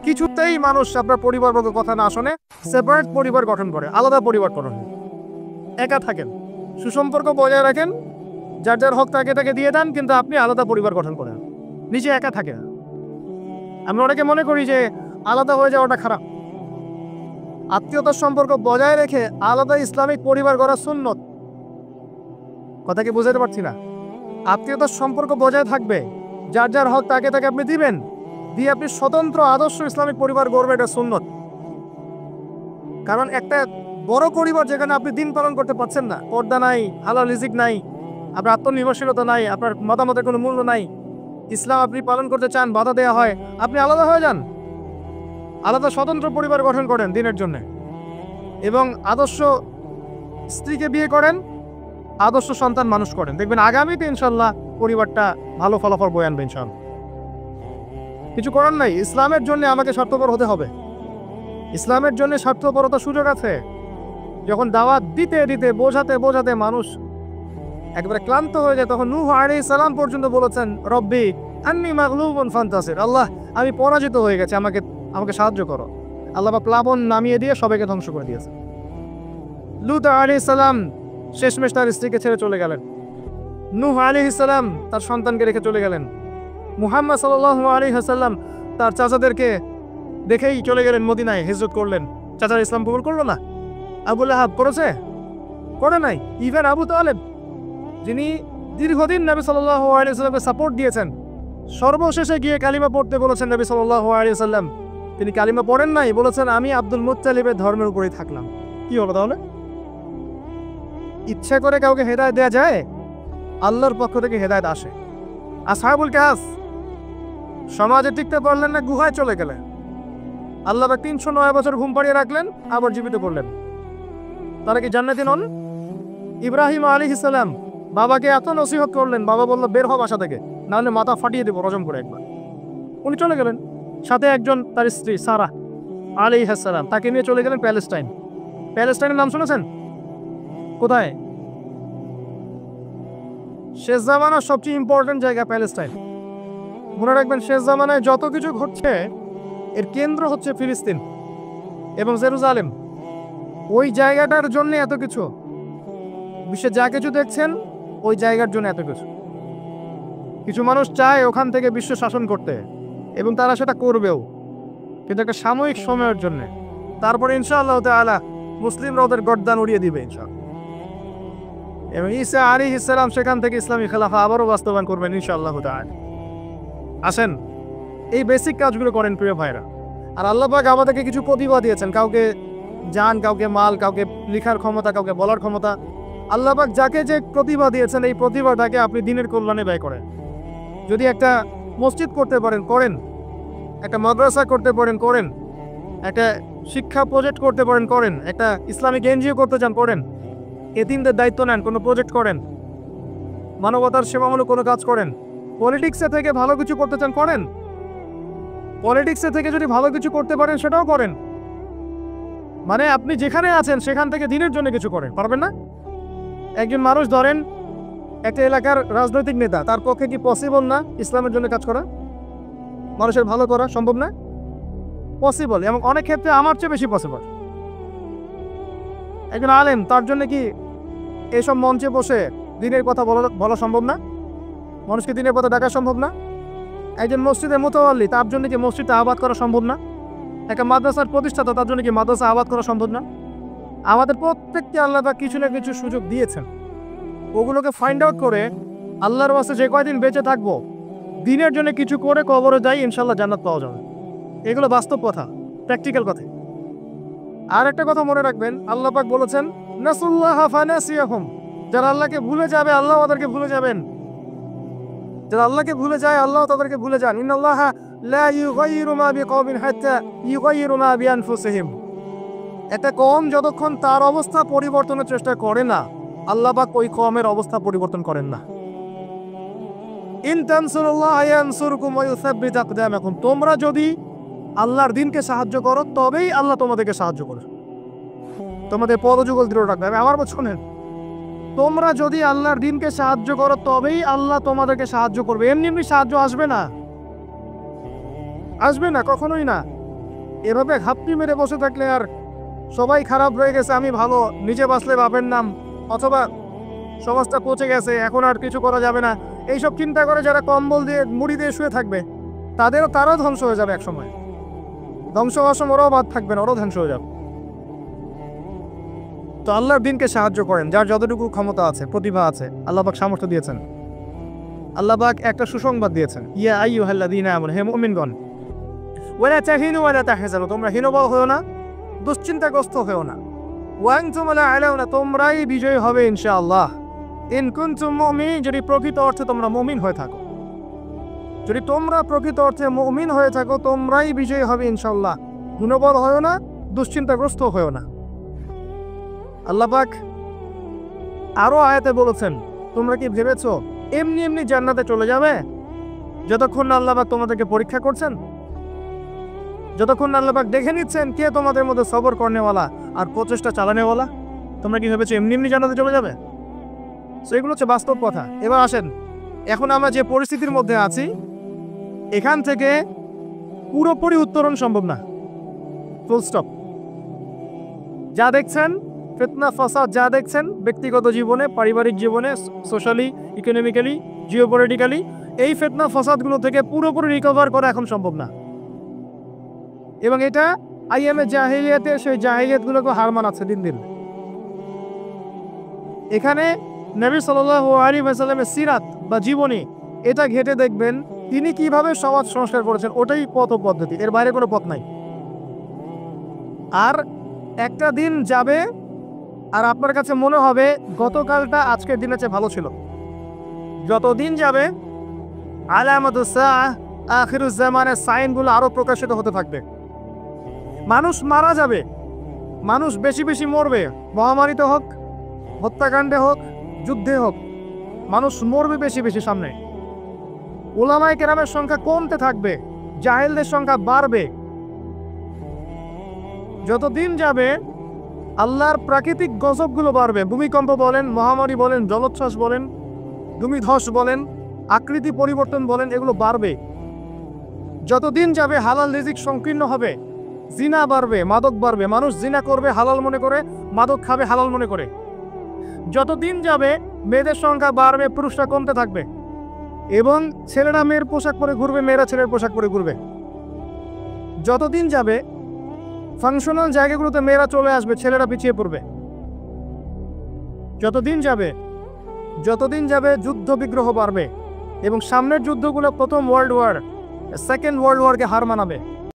কিছুতেই মানুষ আপনার পরিবারবর্গ কথা না শোনে, সেপারেট পরিবার গঠন করে, আলাদা পরিবার গঠন, একা থাকেন, সুসম্পর্ক বজায় রাখেন, যার যার হক তাকে তাকে দিয়ে দেন, কিন্তু আপনি আলাদা পরিবার গঠন করেন, নিজে একা থাকেন। আমরা অনেকে মনে করি যে আলাদা হয়ে যাওয়াটা খারাপ। আত্মীয়তার সম্পর্ক বজায় রেখে আলাদা ইসলামিক পরিবার গড়া সুন্নত। কথা কি বুঝাতে পারছি না? আত্মীয়তার সম্পর্ক বজায় থাকবে, যার যার হক তাকে তাকে আপনি দিবেন, দিয়ে আপনি স্বতন্ত্র আদর্শ ইসলামিক পরিবার গড়বে, এটা সুন্নত। কারণ একটা বড় পরিবার যেখানে আপনি দিন পালন করতে পারছেন না, পর্দা নাই, হালাল রিজিক নাই, আপনার আত্মনির্ভরশীলতা নাই, আপনার মতামতের কোনো মূল্য নাই, ইসলাম আপনি পালন করতে চান, বাধা দেওয়া হয়, আপনি আলাদা হয়ে যান, আলাদা স্বতন্ত্র পরিবার গঠন করেন দিনের জন্য, এবং আদর্শ স্ত্রীকে বিয়ে করেন, আদর্শ সন্তান মানুষ করেন। দেখবেন আগামীতে ইনশাল্লাহ পরিবারটা ভালো ফলাফল বয়ে আনবে ইনশাল্লাহ। কিছু করার নাই, ইসলামের জন্য আমাকে স্বার্থপর হতে হবে। ইসলামের জন্য স্বার্থপরতার সুযোগ আছে। যখন দাওয়াত দিতে দিতে বোঝাতে বোঝাতে মানুষ একবারে ক্লান্ত হয়ে যায়, তখন নূহ আলাইহিস সালাম পর্যন্ত বলেছেন, রব্বি আন্নী মাগলুবুন ফান্তাসির, আল্লাহ আমি পরাজিত হয়ে গেছি, আমাকে সাহায্য করো। আল্লাহ প্লাবন নামিয়ে দিয়ে সবাইকে ধ্বংস করে দিয়েছে। লূত আলাইহিস সালাম শেষমেশ তার স্ত্রীকে ছেড়ে চলে গেলেন। নূহ আলাইহিস সালাম তার সন্তানকে রেখে চলে গেলেন। মুহাম্মদ সাল্লাল্লাহু আলাইহি ওয়াসাল্লাম তার চাচাদেরকে দেখেই চলে গেলেন মদিনায়, হিজরত করলেন। চাচার ইসলাম কবুল করলো না? আবু লাহাব করেছে? করে নাই। ইভেন আবু তালেব, যিনি দীর্ঘদিন নবী সাল্লাল্লাহু আলাইহি ওয়াসাল্লামকে সাপোর্ট দিয়েছেন, সর্বশেষে গিয়ে কালিমা পড়তে বলেছেন নবী সাল্লাল্লাহু আলাইহি ওয়াসাল্লাম, তিনি কালিমা পড়েন নাই, বলেছেন আমি আব্দুল মুত্তালিবের ধর্মের উপরেই থাকলাম। কি হলো তাহলে? ইচ্ছা করে কাউকে হেদায়েত দেওয়া যায়? আল্লাহর পক্ষ থেকে হেদায়েত আসে। আসহাবুল কাহফ সমাজে টিকতে পারলেন না, গুহায় চলে গেলেন। আল্লাহ 309 বছর ঘুম পাড়িয়ে রাখলেন, আবার জীবিত করলেন। তারা কি জান্নাতি নন? ইব্রাহিম আলাইহিস সালাম বাবাকে এত নসিহত করলেন, বাবা বলল বের হ বাসা থেকে, নাহলে মাথা ফাটিয়ে দেবো রজম করে একবার। উনি চলে গেলেন, সাথে একজন তার স্ত্রী সারা আলাইহিস সালাম, তাকে নিয়ে চলে গেলেন প্যালেস্টাইন। প্যালেস্টাইনের নাম শুনেছেন? কোথায়? শেষ জামানার সবচেয়ে ইম্পর্টেন্ট জায়গা প্যালেস্টাইন। মনে রাখবেন, শেষ জামানায় যত কিছু ঘটছে এর কেন্দ্র হচ্ছে ফিলিস্তিন এবং জেরুজালেম। ওই জায়গাটার জন্য এত কিছু, বিশ্বে যা কিছু দেখছেন ওই জায়গার জন্য এত কিছু। কিছু মানুষ চায় ওখান থেকে বিশ্ব শাসন করতে, এবং তারা সেটা করবেও, কিন্তু একটা সাময়িক সময়ের জন্য। তারপরে ইনশাআল্লাহ তাআলা মুসলিমরা ওদের গর্দান উড়িয়ে দিবে ইনশাআল্লাহ, এবং ঈসা আলাইহিস সালাম সেখান থেকে ইসলামী খেলাফা আবারও বাস্তবায়ন করবেন ইনশাআল্লাহ তাআলা। আসেন এই বেসিক কাজগুলো করেন প্রিয় ভাইরা। আর আল্লাহ পাক আমাদেরকে কিছু প্রতিভা দিয়েছেন, কাউকে জান, কাউকে মাল, কাউকে লেখার ক্ষমতা, কাউকে বলার ক্ষমতা। আল্লাহ পাক যাকে যে প্রতিভা দিয়েছেন, এই প্রতিভাটাকে আপনি দিনের কল্যাণে ব্যয় করেন। যদি একটা মসজিদ করতে পারেন করেন, একটা মাদ্রাসা করতে পারেন করেন, একটা শিক্ষা প্রজেক্ট করতে পারেন করেন, একটা ইসলামিক এনজিও করতে চান করেন, এতিমদের দায়িত্ব নেন, কোনো প্রজেক্ট করেন, মানবতার সেবামূলক কোনো কাজ করেন। পলিটিক্সে থেকে ভালো কিছু করতে চান করেন, পলিটিক্সে থেকে যদি ভালো কিছু করতে পারেন সেটাও করেন। মানে আপনি যেখানে আছেন সেখান থেকে দিনের জন্য কিছু করেন, পারবেন না? একজন মানুষ ধরেন একটা এলাকার রাজনৈতিক নেতা, তার পক্ষে কি পসিবল না ইসলামের জন্য কাজ করা, মানুষের ভালো করা? সম্ভব না? পসিবল, এবং অনেক ক্ষেত্রে আমার চেয়ে বেশি পসিবল। একজন আলেম, তার জন্য কি এইসব মঞ্চে বসে দিনের কথা বলা সম্ভব না? মানুষকে দিনের কথা ডাকা সম্ভব না? একজন মসজিদের মুতাওয়াল্লি, তার জন্য কি মসজিদটা আবাদ করা সম্ভব না? একটা মাদ্রাসার প্রতিষ্ঠাতা, তার জন্য কি মাদ্রাসা আবাদ করা সম্ভব না? আমাদের প্রত্যেককে আল্লাহ পাক কিছু না কিছু সুযোগ দিয়েছেন, ওগুলোকে ফাইন্ড আউট করে আল্লাহর ওয়াস্তে যে কয়দিন বেঁচে থাকবো দিনের জন্য কিছু করে কবরে যাই, ইনশাল্লাহ জান্নাত পাওয়া যাবে। এগুলো বাস্তব কথা, প্র্যাকটিক্যাল কথা। আর একটা কথা মনে রাখবেন, আল্লাহ পাক বলেছেন নাসুল্লাহ ফানাসিয়াহুম, যারা আল্লাহকে ভুলে যাবে আল্লাহ ওদেরকে ভুলে যাবেন। যারা আল্লাহকে ভুলে যায় আল্লাহ তাদেরকে ভুলে যান। ইন্নাল্লাহা লা ইউগাইয়িরু মা বিকওমিন হাত্তা ইউগাইয়িরু মা বিআনফুসিহিম। একটা কওম যতক্ষণ তার অবস্থা পরিবর্তনের চেষ্টা করে না, আল্লাহ পাক ওই কওমের অবস্থা পরিবর্তন করেন না। ইন তানসুরুল্লাহ ইয়ানসুরকুম ওয়া ইউসাব্বিত আকদামাকুম, তোমরা যদি আল্লাহর দ্বীনকে সাহায্য করো তবেই আল্লাহ তোমাদেরকে সাহায্য করবে, তোমাদের পদযুগল দৃঢ় রাখবে। আমার শোনেন, তোমরা যদি আল্লাহর দ্বীনকে সাহায্য করো তবেই আল্লাহ তোমাদেরকে সাহায্য করবে। এমনি এমনি সাহায্য আসবে না, আসবে না, কখনোই না। এভাবে ঘাপটি মেরে বসে থাকলে আর সবাই খারাপ হয়ে গেছে, আমি ভালো, নিজে বাঁচলে বাপের নাম, অথবা সমাজটা পচে গেছে এখন আর কিছু করা যাবে না, এইসব চিন্তা করে যারা কম্বল দিয়ে মুড়ি দিয়ে শুয়ে থাকবে তারাও ধ্বংস হয়ে যাবে এক সময়। ধ্বংস হওয়ার সময় ওরাও বাদ থাকবে না, ওরাও ধ্বংস হয়ে যাবে। তো আল্লাহর দ্বীনকে সাহায্য করেন যার যতটুকু ক্ষমতা আছে, প্রতিভা আছে, আল্লাহ পাক সামর্থ্য দিয়েছেন। আল্লাহ পাক একটা সুসংবাদ দিয়েছেন, ইয়া আইয়ুহাল্লাযীনা আমানু, হে মুমিনগণ, ওয়ালা তাহিনু ওয়ালা তাহজানু, তোমরা হীনবল হয়ো না, দুশ্চিন্তাগ্রস্ত হয়ো না। ওয়া আনতুম লা আলাউনা, তোমরাই বিজয়ী হবে ইনশাআল্লাহ। ইন কুনতুম মুমিনিন, যদি প্রকৃত অর্থে তোমরা মুমিন হয়ে থাকো, যদি তোমরা প্রকৃত অর্থে মুমিন হয়ে থাকো তোমরাই বিজয়ী হবে ইনশাআল্লাহ। হীনবল হয়ো না, দুশ্চিন্তাগ্রস্ত হয়ো না। আল্লাহ পাক আরো আয়াতে বলেছেন, তোমরা কি ভেবেছো এমনি এমনি জান্নাতে চলে যাবে? যতক্ষণ না আল্লাহ পাক তোমাদেরকে পরীক্ষা করছেন, যতক্ষণ না আল্লাহ পাক দেখে নিচ্ছেন কে তোমাদের মধ্যে সবর করনেওয়ালা আর প্রচেষ্টা চালানেওয়ালা, তোমরা কি ভেবেছো এমনি এমনি জান্নাতে চলে যাবে? সো এগুলো হচ্ছে বাস্তব কথা। এবার আসেন, এখন আমরা যে পরিস্থিতির মধ্যে আছি এখান থেকে পুরোপুরি উত্তরণ সম্ভব না, ফুল স্টপ। যা দেখছেন ফিতনা ফাসাদ, যা দেখছেন ব্যক্তিগত জীবনে, পারিবারিক জীবনে, সোশ্যালি, ইকোনমিক্যালি, জিওপলিটিক্যালি, এই ফিতনা ফাসাদগুলো থেকে পুরোপুরি রিকভার করা এখন সম্ভব না। এবং এটা আইএমএ জাহিলিয়াতে সেই জাহিলিয়াতগুলোকে হার মানাচ্ছে দিন দিন। এখানে নবী সাল্লাল্লাহু আলাইহি ওয়াসাল্লামের সিরাত বা জীবনী এটা ঘেটে দেখবেন তিনি কিভাবে সমাজ সংস্কার করেছেন, ওটাই পথ পদ্ধতি, এর বাইরে কোনো পথ নাই। আর একটা দিন যাবে আর আপনার কাছে মনে হবে গতকালটা আজকের দিনের চেয়ে ভালো ছিল। যত দিন যাবে আলামাতুস সাআহ, আখিরুজ জামানের সাইনগুলো আরো প্রকাশিত হতে থাকবে। মানুষ মারা যাবে, মানুষ বেশি বেশি মরবে, মহামারীতে হোক, হত্যাকাণ্ডে হোক, যুদ্ধে হোক, মানুষ মরবে বেশি বেশি সামনে। উলামায়ে কেরামের সংখ্যা কমতে থাকবে, জাহেলদের সংখ্যা বাড়বে। যত দিন যাবে আল্লাহর প্রাকৃতিক গজবগুলো বাড়বে, ভূমিকম্প বলেন, মহামারী বলেন, জলোচ্ছ্বাস বলেন, ভূমিধস বলেন, আকৃতি পরিবর্তন বলেন, এগুলো বাড়বে। যত দিন যাবে হালাল রিজিক সংকীর্ণ হবে, জিনা বাড়বে, মাদক বাড়বে, মানুষ জিনা করবে হালাল মনে করে, মাদক খাবে হালাল মনে করে। যত দিন যাবে মেয়েদের সংখ্যা বাড়বে, পুরুষরা কমতে থাকবে, এবং ছেলেরা মেয়ের পোশাক পরে ঘুরবে, মেয়েরা ছেলের পোশাক পরে ঘুরবে। যত দিন যাবে ফাংশনাল জায়গাগুলোতে মেয়েরা চলে আসবে, ছেলেরা পিছিয়ে পড়বে। যতদিন যাবে যুদ্ধ বিগ্রহ বাড়বে, এবং সামনের যুদ্ধগুলো প্রথম ওয়ার্ল্ড ওয়ার, সেকেন্ড ওয়ার্ল্ড ওয়ারকে হার মানাবে।